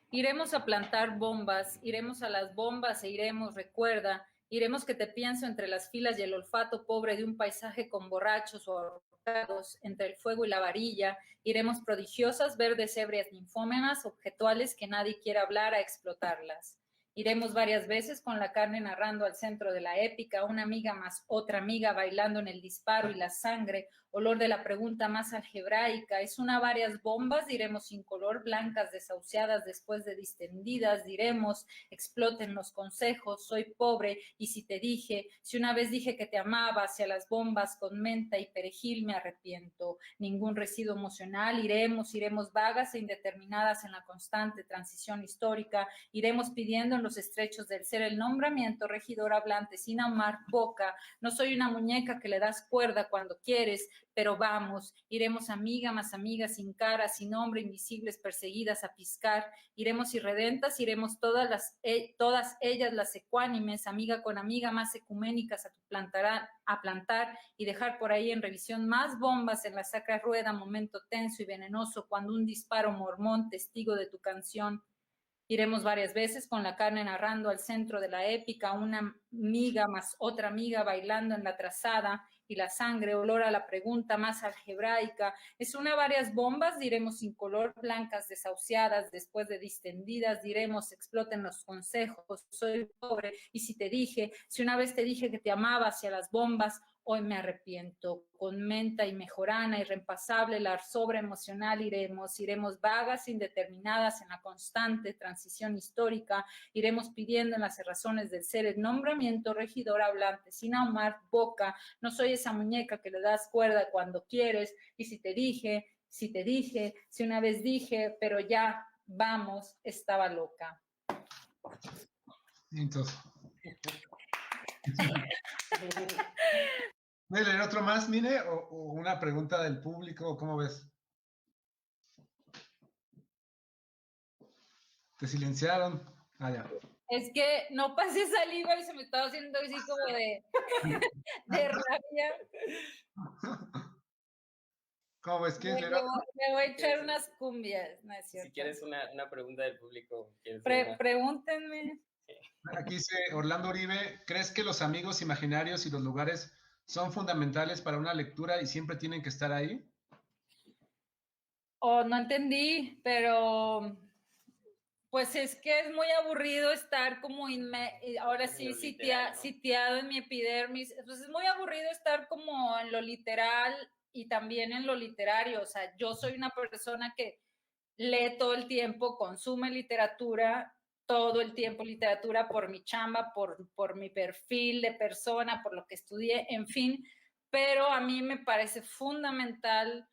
Iremos a plantar bombas, iremos a las bombas e iremos, recuerda, iremos que te pienso entre las filas y el olfato pobre de un paisaje con borrachos o ahorcados, entre el fuego y la varilla, iremos prodigiosas, verdes, ebrias, ninfómenas, objetuales que nadie quiera hablar a explotarlas. Iremos varias veces con la carne narrando al centro de la épica, una amiga más otra amiga bailando en el disparo y la sangre, olor de la pregunta más algebraica. Es una varias bombas, diremos sin color, blancas desahuciadas después de distendidas, diremos, exploten los consejos, soy pobre y si te dije, si una vez dije que te amaba, hacia las bombas con menta y perejil me arrepiento. Ningún residuo emocional, iremos vagas e indeterminadas en la constante transición histórica, iremos pidiendo en los estrechos del ser el nombramiento, regidor hablante, sin ahumar boca. No soy una muñeca que le das cuerda cuando quieres, pero vamos, iremos amiga más amiga, sin cara, sin nombre, invisibles, perseguidas a piscar, iremos irredentas, iremos todas ellas las ecuánimes, amiga con amiga, más ecuménicas a plantar y dejar por ahí en revisión más bombas en la sacra rueda, momento tenso y venenoso, cuando un disparo mormón, testigo de tu canción. Iremos varias veces con la carne narrando al centro de la épica, una amiga más otra amiga bailando en la trazada y la sangre, olor a la pregunta más algebraica. Es una varias bombas, diremos sin color, blancas desahuciadas, después de distendidas, diremos exploten los consejos, soy pobre y si te dije, si una vez te dije que te amaba hacia las bombas, hoy me arrepiento, con menta y mejorana, irreempasable, la sobra emocional iremos vagas, indeterminadas en la constante transición histórica, iremos pidiendo en las razones del ser el nombramiento, regidor hablante, sin ahumar boca, no soy esa muñeca que le das cuerda cuando quieres, y si te dije, si una vez dije, pero ya, vamos, estaba loca. Entonces. ¿Puedes leer otro más, Mine? ¿O una pregunta del público? ¿Cómo ves? ¿Te silenciaron? Ah, ya. Es que no pasé saliva y se me estaba haciendo así como de rabia. ¿Cómo ves? ¿Quieres leer? Me voy a echar unas cumbias, ¿no es cierto? Si quieres una pregunta del público. Pregúntenme. Sí. Aquí dice Orlando Uribe, ¿crees que los amigos imaginarios y los lugares son fundamentales para una lectura y siempre tienen que estar ahí? No entendí, pero pues es que es muy aburrido estar como ahora sí sitiado en mi epidermis. Pues es muy aburrido estar como en lo literal y también en lo literario. O sea, yo soy una persona que lee todo el tiempo, consume literatura, todo el tiempo literatura por mi chamba, por mi perfil de persona, por lo que estudié, en fin, pero a mí me parece fundamental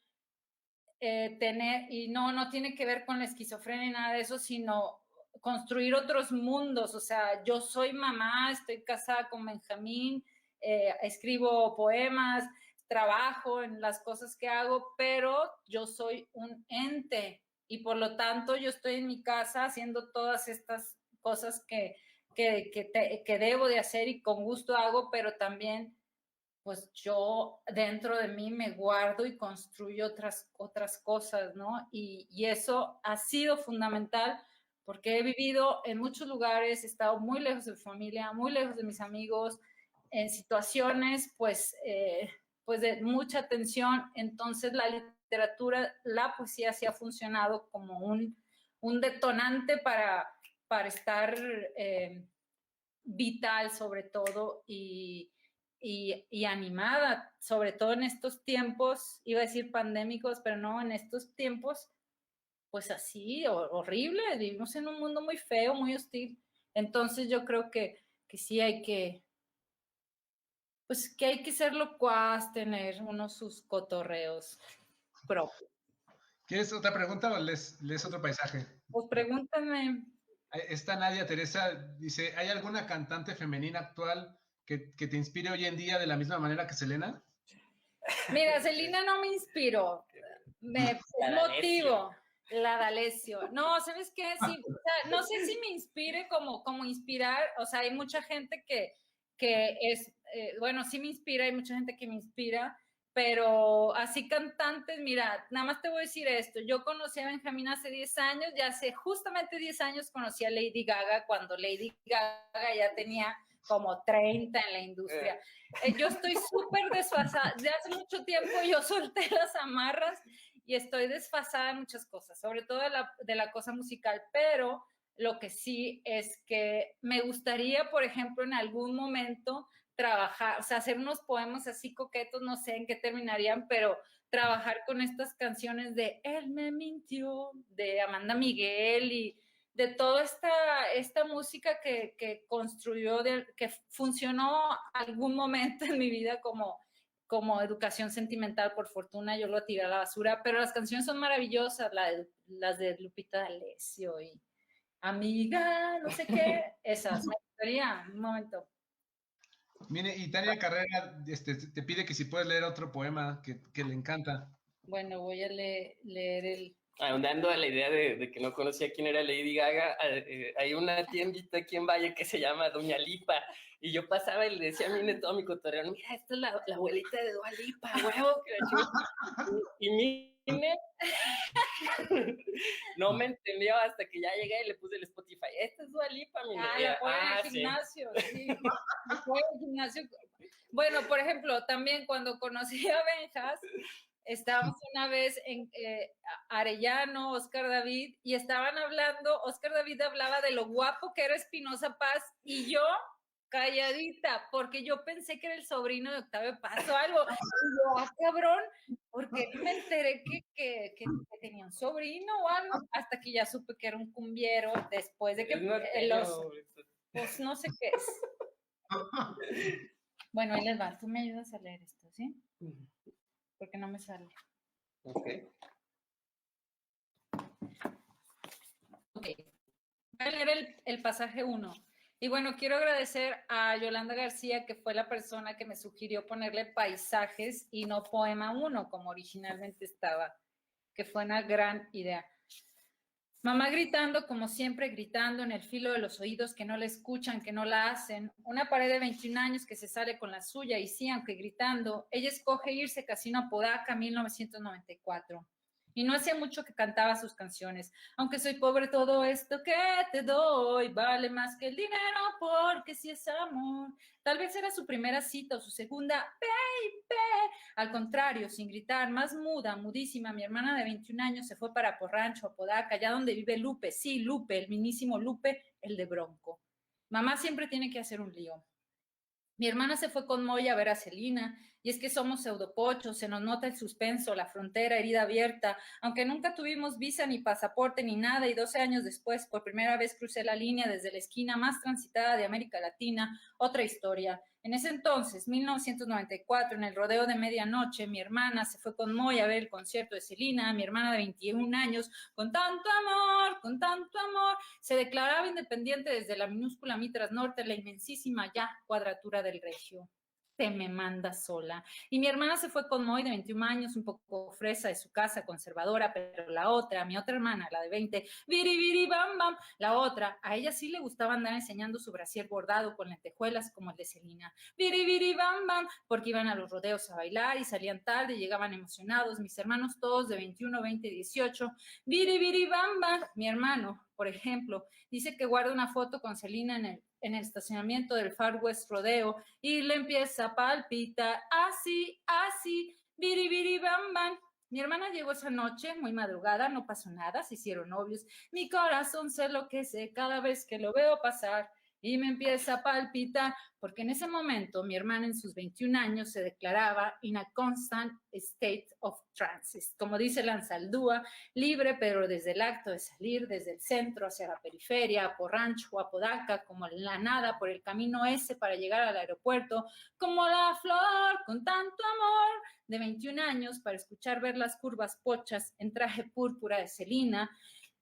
tener, y no tiene que ver con la esquizofrenia ni nada de eso, sino construir otros mundos. O sea, yo soy mamá, estoy casada con Benjamín, escribo poemas, trabajo en las cosas que hago, pero yo soy un ente y por lo tanto yo estoy en mi casa haciendo todas estas cosas que debo de hacer y con gusto hago, pero también pues yo dentro de mí me guardo y construyo otras cosas, ¿no? Y eso ha sido fundamental porque he vivido en muchos lugares, he estado muy lejos de mi familia, muy lejos de mis amigos, en situaciones pues de mucha tensión. Entonces la literatura, la poesía sí ha funcionado como un detonante para estar vital sobre todo y animada, sobre todo en estos tiempos, iba a decir pandémicos, pero no, en estos tiempos, pues así, horrible, vivimos en un mundo muy feo, muy hostil. Entonces yo creo que sí hay que, pues que hay que ser locuaz, tener unos sus cotorreos propios. ¿Quieres otra pregunta o lees otro paisaje? Pues pregúntame. Esta Nadia Teresa dice, ¿hay alguna cantante femenina actual que te inspire hoy en día de la misma manera que Selena? Mira, Selena no me inspiró, me motivo. La D'Alessio. No, ¿sabes qué? Sí, o sea, no sé si me inspire como inspirar, o sea, hay mucha gente que es, bueno, sí me inspira, hay mucha gente que me inspira, pero así cantantes, mira, nada más te voy a decir esto, yo conocí a Benjamín hace 10 años, ya hace justamente 10 años conocí a Lady Gaga, cuando Lady Gaga ya tenía como 30 en la industria. Yo estoy súper desfasada, de hace mucho tiempo yo solté las amarras y estoy desfasada de muchas cosas, sobre todo de la cosa musical, pero Lo que sí es que me gustaría, por ejemplo, en algún momento trabajar, o sea, hacer unos poemas así coquetos, no sé en qué terminarían, pero trabajar con estas canciones de Él me mintió, de Amanda Miguel y de toda esta música que construyó, que funcionó algún momento en mi vida como educación sentimental. Por fortuna yo lo tiré a la basura, pero las canciones son maravillosas, las de Lupita D'Alessio y Amiga, no sé qué, esas. Me gustaría, un momento. Mire, y Tania Carrera te pide que si puedes leer otro poema que le encanta. Bueno, voy a leer el... Ahondando a la idea de que no conocía quién era Lady Gaga, hay una tiendita aquí en Valle que se llama Doña Lipa, y yo pasaba y le decía a mí, todo mi cotorreo, mira, esta es la abuelita de Dua Lipa, huevo, que y Mine no me entendió hasta que ya llegué y le puse el Spotify, esta es Dua Lipa, mi la ponen en el gimnasio, sí. El gimnasio. Bueno, por ejemplo, también cuando conocí a Benjas, estábamos una vez en Arellano, Oscar David, y estaban hablando, Oscar David hablaba de lo guapo que era Espinoza Paz, y yo calladita, porque yo pensé que era el sobrino de Octavio Paz o algo. Y yo, cabrón, porque me enteré que tenía un sobrino o algo, hasta que ya supe que era un cumbiero, después de que pues no sé qué es. Bueno, ahí les va, tú me ayudas a leer esto, ¿sí? Porque no me sale. Ok. Ok. Voy a leer el pasaje 1. Y bueno, quiero agradecer a Yolanda García, que fue la persona que me sugirió ponerle paisajes y no poema 1, como originalmente estaba, que fue una gran idea. Mamá gritando, como siempre, gritando en el filo de los oídos que no la escuchan, que no la hacen. Una pared de 21 años que se sale con la suya y sí, aunque gritando, ella escoge irse Casino Apodaca, 1994. Y no hacía mucho que cantaba sus canciones. Aunque soy pobre, todo esto que te doy vale más que el dinero, porque si es amor. Tal vez era su primera cita o su segunda, baby. Al contrario, sin gritar, más muda, mudísima, mi hermana de 21 años se fue para Porrancho, Apodaca, allá donde vive Lupe. Sí, Lupe, el minísimo Lupe, el de Bronco. Mamá siempre tiene que hacer un lío. Mi hermana se fue con Moya a ver a Celina, y es que somos pseudopochos, se nos nota el suspenso, la frontera, herida abierta, aunque nunca tuvimos visa ni pasaporte ni nada, y 12 años después, por primera vez crucé la línea desde la esquina más transitada de América Latina, otra historia. En ese entonces, 1994, en el rodeo de medianoche, mi hermana se fue con Moya a ver el concierto de Celina, mi hermana de 21 años, con tanto amor, se declaraba independiente desde la minúscula Mitras Norte, la inmensísima ya cuadratura del Regio. Te me manda sola. Y mi hermana se fue con Moy de 21 años, un poco fresa de su casa, conservadora, pero la otra, mi otra hermana, la de 20, viri, viri, bam, bam, la otra, a ella sí le gustaba andar enseñando su brasier bordado con lentejuelas como el de Celina. Viri, viri, bam, bam, porque iban a los rodeos a bailar y salían tarde, llegaban emocionados, mis hermanos todos de 21, 20, 18, viri, viri, bam, bam. Mi hermano, por ejemplo, dice que guarda una foto con Celina en el estacionamiento del Far West Rodeo y le empieza a palpitar así, biri, biri, bam, bam. Mi hermana llegó esa noche, muy madrugada, no pasó nada, se hicieron novios. Mi corazón se enloquece cada vez que lo veo pasar y me empieza a palpitar, porque en ese momento mi hermana en sus 21 años se declaraba in a constant state of transit, como dice Lanzaldúa, libre, pero desde el acto de salir desde el centro hacia la periferia, a Porrancho, a Apodaca, como en la nada, por el camino ese para llegar al aeropuerto, como la flor con tanto amor, de 21 años, para escuchar ver las curvas pochas en traje púrpura de Celina,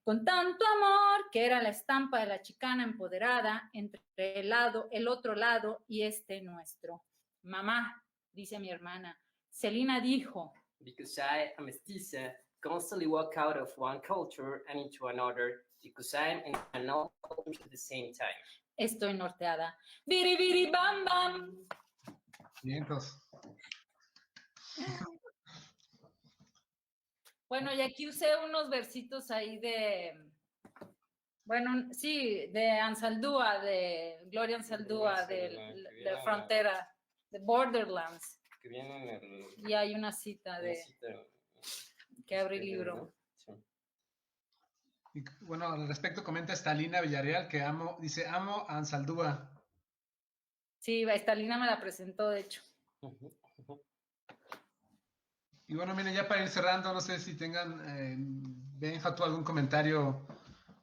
con tanto amor, que era la estampa de la chicana empoderada entre el otro lado y este nuestro. Mamá, dice mi hermana, Celina dijo, because I am mestiza, constantly walk out of one culture and into another, because I am in another culture at the same time. Estoy norteada. Biri, biri, bam, bam. 500. Bueno, y aquí usé unos versitos ahí de, bueno, sí, de Ansaldúa, de Gloria Ansaldúa, de Frontera, de Borderlands. Que viene en el... Y hay una cita de... que abre el libro. ¿No? Sí. Y bueno, al respecto comenta Estalina Villarreal que dice, amo a Ansaldúa. Sí, Estalina me la presentó, de hecho. Y bueno, miren, ya para ir cerrando, no sé si tengan, Benja, tú algún comentario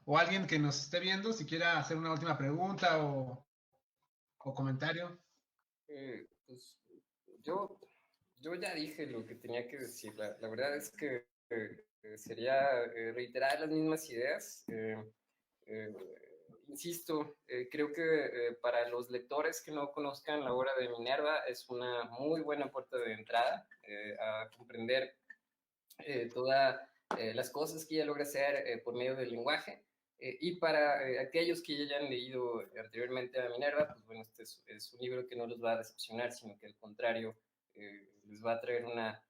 o alguien que nos esté viendo, si quiera hacer una última pregunta o comentario. Pues yo ya dije lo que tenía que decir. La verdad es que sería reiterar las mismas ideas. Eh, Insisto, creo que para los lectores que no conozcan la obra de Minerva es una muy buena puerta de entrada a comprender todas las cosas que ella logra hacer por medio del lenguaje. Y para aquellos que ya hayan leído anteriormente a Minerva, pues bueno, este es un libro que no los va a decepcionar, sino que al contrario les va a traer una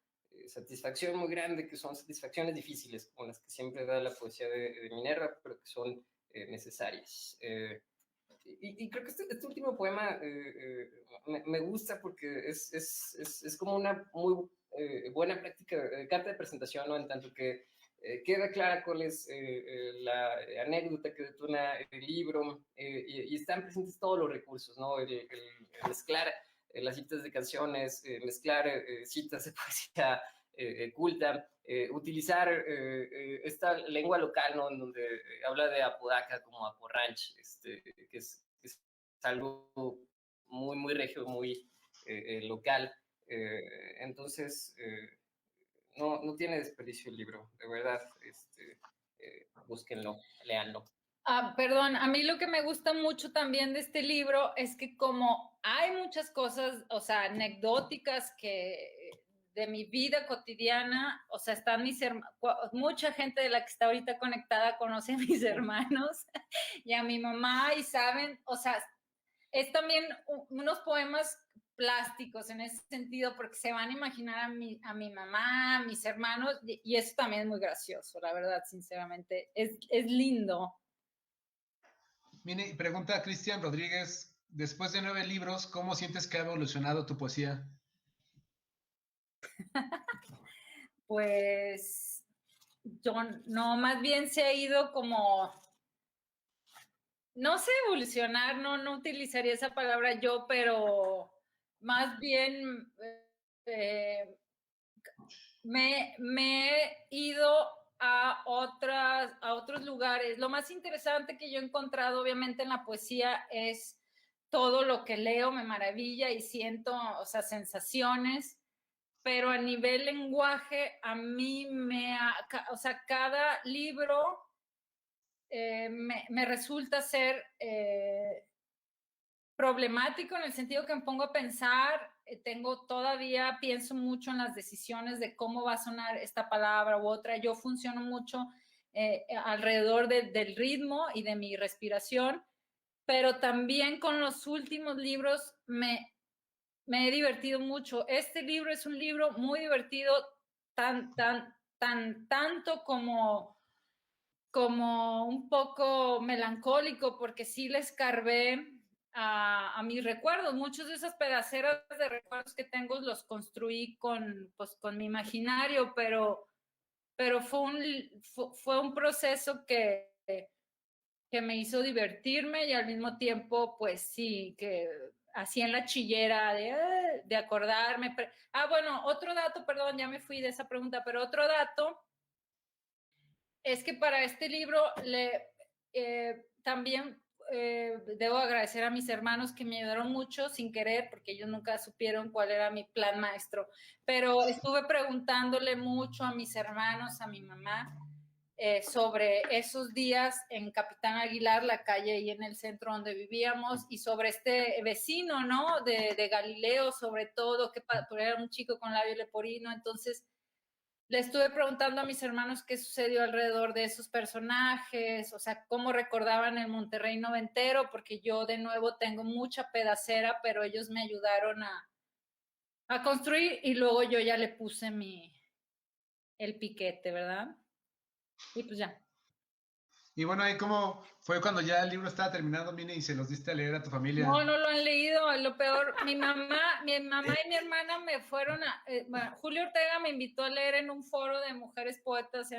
satisfacción muy grande, que son satisfacciones difíciles, como las que siempre da la poesía de Minerva, pero que son necesarias. Y creo que este último poema me gusta porque es como una muy buena práctica, carta de presentación, ¿no? En tanto que queda clara cuál es la anécdota que detona el libro y están presentes todos los recursos, ¿no? El mezclar las citas de canciones, mezclar citas de poesía culta, utilizar esta lengua local, ¿no? En donde habla de Apodaca como Aporranch, que es algo muy, muy regio, muy local. Entonces, no tiene desperdicio el libro, de verdad, búsquenlo, léanlo. Perdón, a mí lo que me gusta mucho también de este libro es que como hay muchas cosas, o sea, anecdóticas que de mi vida cotidiana, o sea, están mis hermanos, mucha gente de la que está ahorita conectada conoce a mis hermanos y a mi mamá y saben, o sea, es también unos poemas plásticos en ese sentido, porque se van a imaginar a mi mamá, a mis hermanos, y eso también es muy gracioso, la verdad, sinceramente, es lindo. Mire, pregunta a Cristian Rodríguez, después de 9 libros, ¿cómo sientes que ha evolucionado tu poesía? Pues yo no, más bien se ha ido como, no sé, evolucionar, no utilizaría esa palabra yo, pero más bien me he ido a otros lugares. Lo más interesante que yo he encontrado, obviamente, en la poesía es todo lo que leo, me maravilla y siento, o sea, sensaciones, pero a nivel lenguaje, a mí o sea, cada libro me resulta ser problemático en el sentido que me pongo a pensar, pienso mucho en las decisiones de cómo va a sonar esta palabra u otra. Yo funciono mucho alrededor del ritmo y de mi respiración, pero también con los últimos libros me he divertido mucho. Este libro es un libro muy divertido, tanto como un poco melancólico, porque sí le escarbé a mis recuerdos. Muchos de esas pedaceras de recuerdos que tengo los construí pues, con mi imaginario, pero fue un proceso que me hizo divertirme y al mismo tiempo, pues sí, que así en la chillera de acordarme. Bueno, otro dato, perdón, ya me fui de esa pregunta, pero otro dato es que para este libro también debo agradecer a mis hermanos que me ayudaron mucho sin querer, porque ellos nunca supieron cuál era mi plan maestro, pero estuve preguntándole mucho a mis hermanos, a mi mamá, sobre esos días en Capitán Aguilar, la calle ahí en el centro donde vivíamos, y sobre este vecino, ¿no? De Galileo, sobre todo, que era un chico con labio leporino. Entonces le estuve preguntando a mis hermanos qué sucedió alrededor de esos personajes, o sea, cómo recordaban el Monterrey noventero, porque yo de nuevo tengo mucha pedacera, pero ellos me ayudaron a construir y luego yo ya le puse el piquete, ¿verdad? Y pues ya. Y bueno, ahí cómo fue cuando ya el libro estaba terminado, Mine, y se los diste a leer a tu familia. No lo han leído. Lo peor, mi mamá y mi hermana me fueron bueno, Julio Ortega me invitó a leer en un foro de mujeres poetas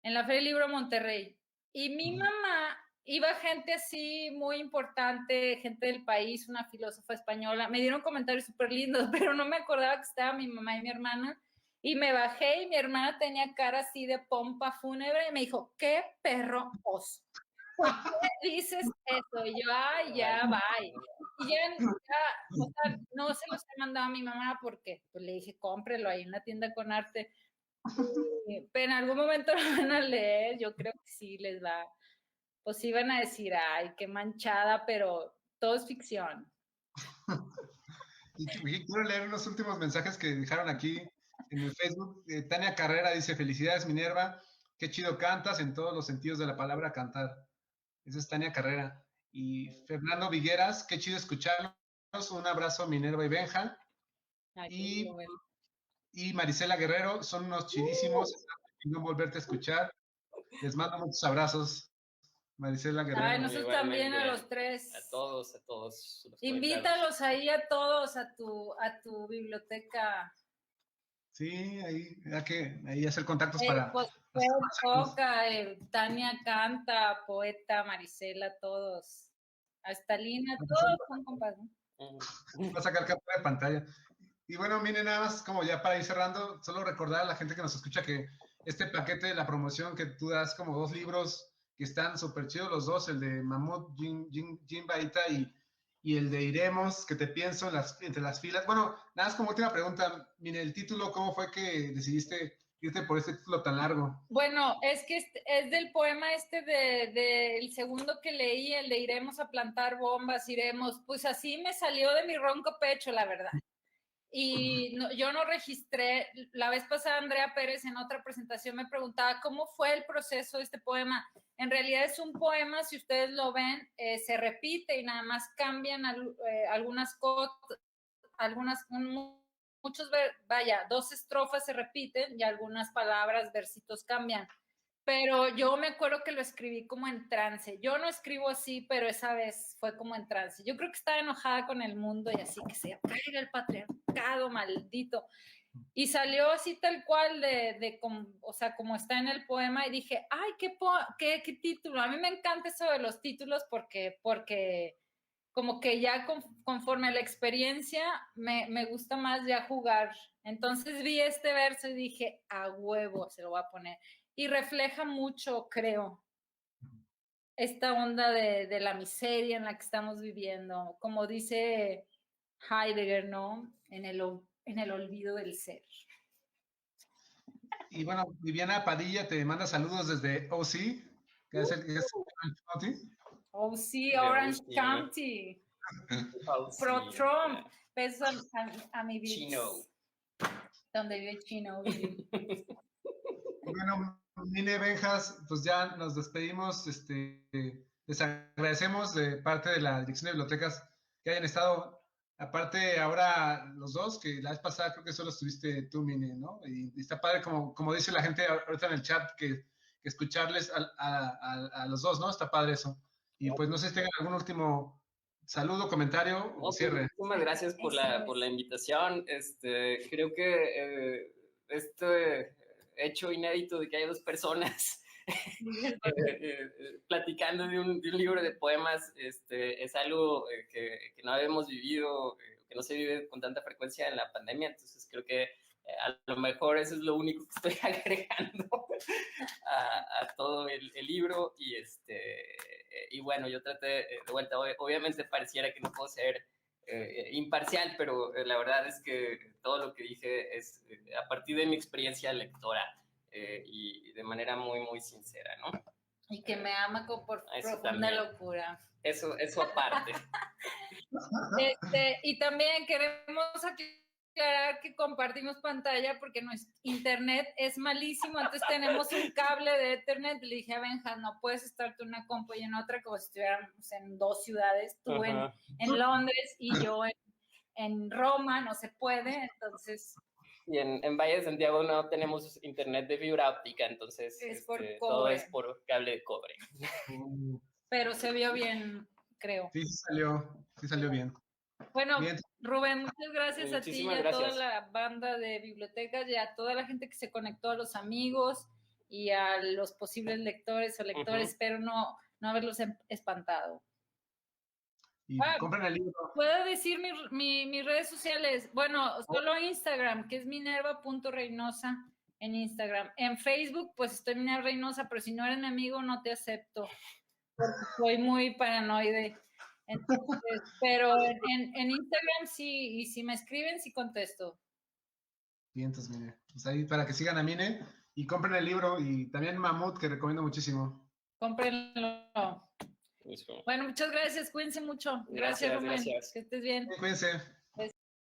en la Feria del Libro Monterrey. Y mi mamá, iba gente así muy importante, gente del país, una filósofa española. Me dieron comentarios súper lindos, pero no me acordaba que estaba mi mamá y mi hermana. Y me bajé y mi hermana tenía cara así de pompa fúnebre y me dijo, ¿qué perro oso? ¿Por qué dices eso? Y yo, ay, ya, bye. Y ya, o sea, no se los he mandado a mi mamá porque pues, le dije, cómprelo ahí en la tienda con arte. Pero en algún momento lo van a leer, yo creo que sí les va, pues iban a decir, ay, qué manchada, pero todo es ficción. Y quiero leer unos últimos mensajes que dejaron aquí en el Facebook. Tania Carrera dice, felicidades Minerva, qué chido cantas en todos los sentidos de la palabra cantar. Esa es Tania Carrera. Y Fernando Vigueras, qué chido escucharlos. Un abrazo Minerva y Benja. Ay, Y Marisela Guerrero, son unos chidísimos. No volverte a escuchar. Les mando muchos abrazos, Marisela Guerrero. Ay, nosotros también a los tres. A todos. Invítalos ahí a todos a tu biblioteca. Sí, ahí hay que ahí hacer contactos para. Pues toca, Tania canta, poeta, Marisela, todos. Hasta Lina, todos son compadres. Va a sacar captura de pantalla. Y bueno, miren, nada más como ya para ir cerrando, solo recordar a la gente que nos escucha que este paquete de la promoción que tú das como 2 libros que están súper chidos los dos, el de Mamut, Jim Baita y el de Iremos, que te pienso entre las filas. Bueno, nada más como última pregunta, mire, el título, ¿cómo fue que decidiste irte por este título tan largo? Bueno, es que es del poema el segundo que leí, el de Iremos a plantar bombas, iremos, pues así me salió de mi ronco pecho, la verdad. Y no, yo no registré, la vez pasada Andrea Pérez en otra presentación me preguntaba cómo fue el proceso de este poema. En realidad es un poema, si ustedes lo ven, se repite y nada más cambian algunas cosas, vaya, 2 estrofas se repiten y algunas palabras, versitos cambian. Pero yo me acuerdo que lo escribí como en trance. Yo no escribo así, pero esa vez fue como en trance. Yo creo que estaba enojada con el mundo y así que se caiga el patriarcado maldito. Y salió así tal cual o sea, como está en el poema y dije, ay, qué título. A mí me encanta eso de los títulos porque como que ya conforme a la experiencia me gusta más ya jugar. Entonces vi este verso y dije, a huevo se lo voy a poner. Y refleja mucho, creo, esta onda de la miseria en la que estamos viviendo, como dice Heidegger, ¿no? En el olvido del ser. Y bueno, Viviana Padilla te manda saludos desde OC, que es el OC, Orange County. Pro Trump. Besos a mi vida. Chino. Donde vive Chino. Bueno, Mine Benjas, pues ya nos despedimos. Les agradecemos de parte de la Dirección de Bibliotecas que hayan estado. Aparte, ahora los dos, que la vez pasada creo que solo estuviste tú, Mine, ¿no? Y está padre, como dice la gente ahorita en el chat, que escucharles a los dos, ¿no? Está padre eso. Y pues no sé si tengan algún último saludo, comentario o cierre. Muchísimas gracias por la invitación. Creo que este hecho inédito de que haya 2 personas platicando de un libro de poemas es algo que no habíamos vivido, que no se vive con tanta frecuencia en la pandemia. Entonces creo que a lo mejor eso es lo único que estoy agregando a todo el libro. Y bueno, yo traté de vuelta, obviamente pareciera que no puedo ser imparcial, pero la verdad es que todo lo que dije es a partir de mi experiencia lectora y de manera muy, muy sincera, ¿no? Y que me ama con profunda locura. Eso aparte. Y también queremos aclarar que compartimos pantalla porque nuestro internet es malísimo, entonces tenemos un cable de Ethernet. Le dije a Benja, no puedes estar tú en una compu y en otra, como si estuviéramos en 2 ciudades, tú en Londres y yo en Roma, no se puede, entonces... Y en Valle de Santiago no tenemos internet de fibra óptica, entonces todo es por cable de cobre. Pero se vio bien, creo. Sí salió bien. Bueno, bien. Rubén, muchas gracias a ti y a gracias. toda la banda de bibliotecas y a toda la gente que se conectó, a los amigos. y a los posibles lectores o lectores, espero no haberlos espantado. Y compren el libro. ¿Puedo decir mis redes sociales? Bueno, solo Instagram, que es minerva.reynosa en Instagram. En Facebook, pues estoy Minerva Reynosa, pero si no eres mi amigo, no te acepto, porque soy muy paranoide. Entonces, pero en Instagram sí, y si me escriben, sí contesto. Bien, entonces, mire, pues ahí para que sigan a Mine y compren el libro y también Mamut, que recomiendo muchísimo. Cómprenlo. Bueno, muchas gracias, cuídense mucho. Gracias, Rubén. Gracias. Que estés bien. Cuídense.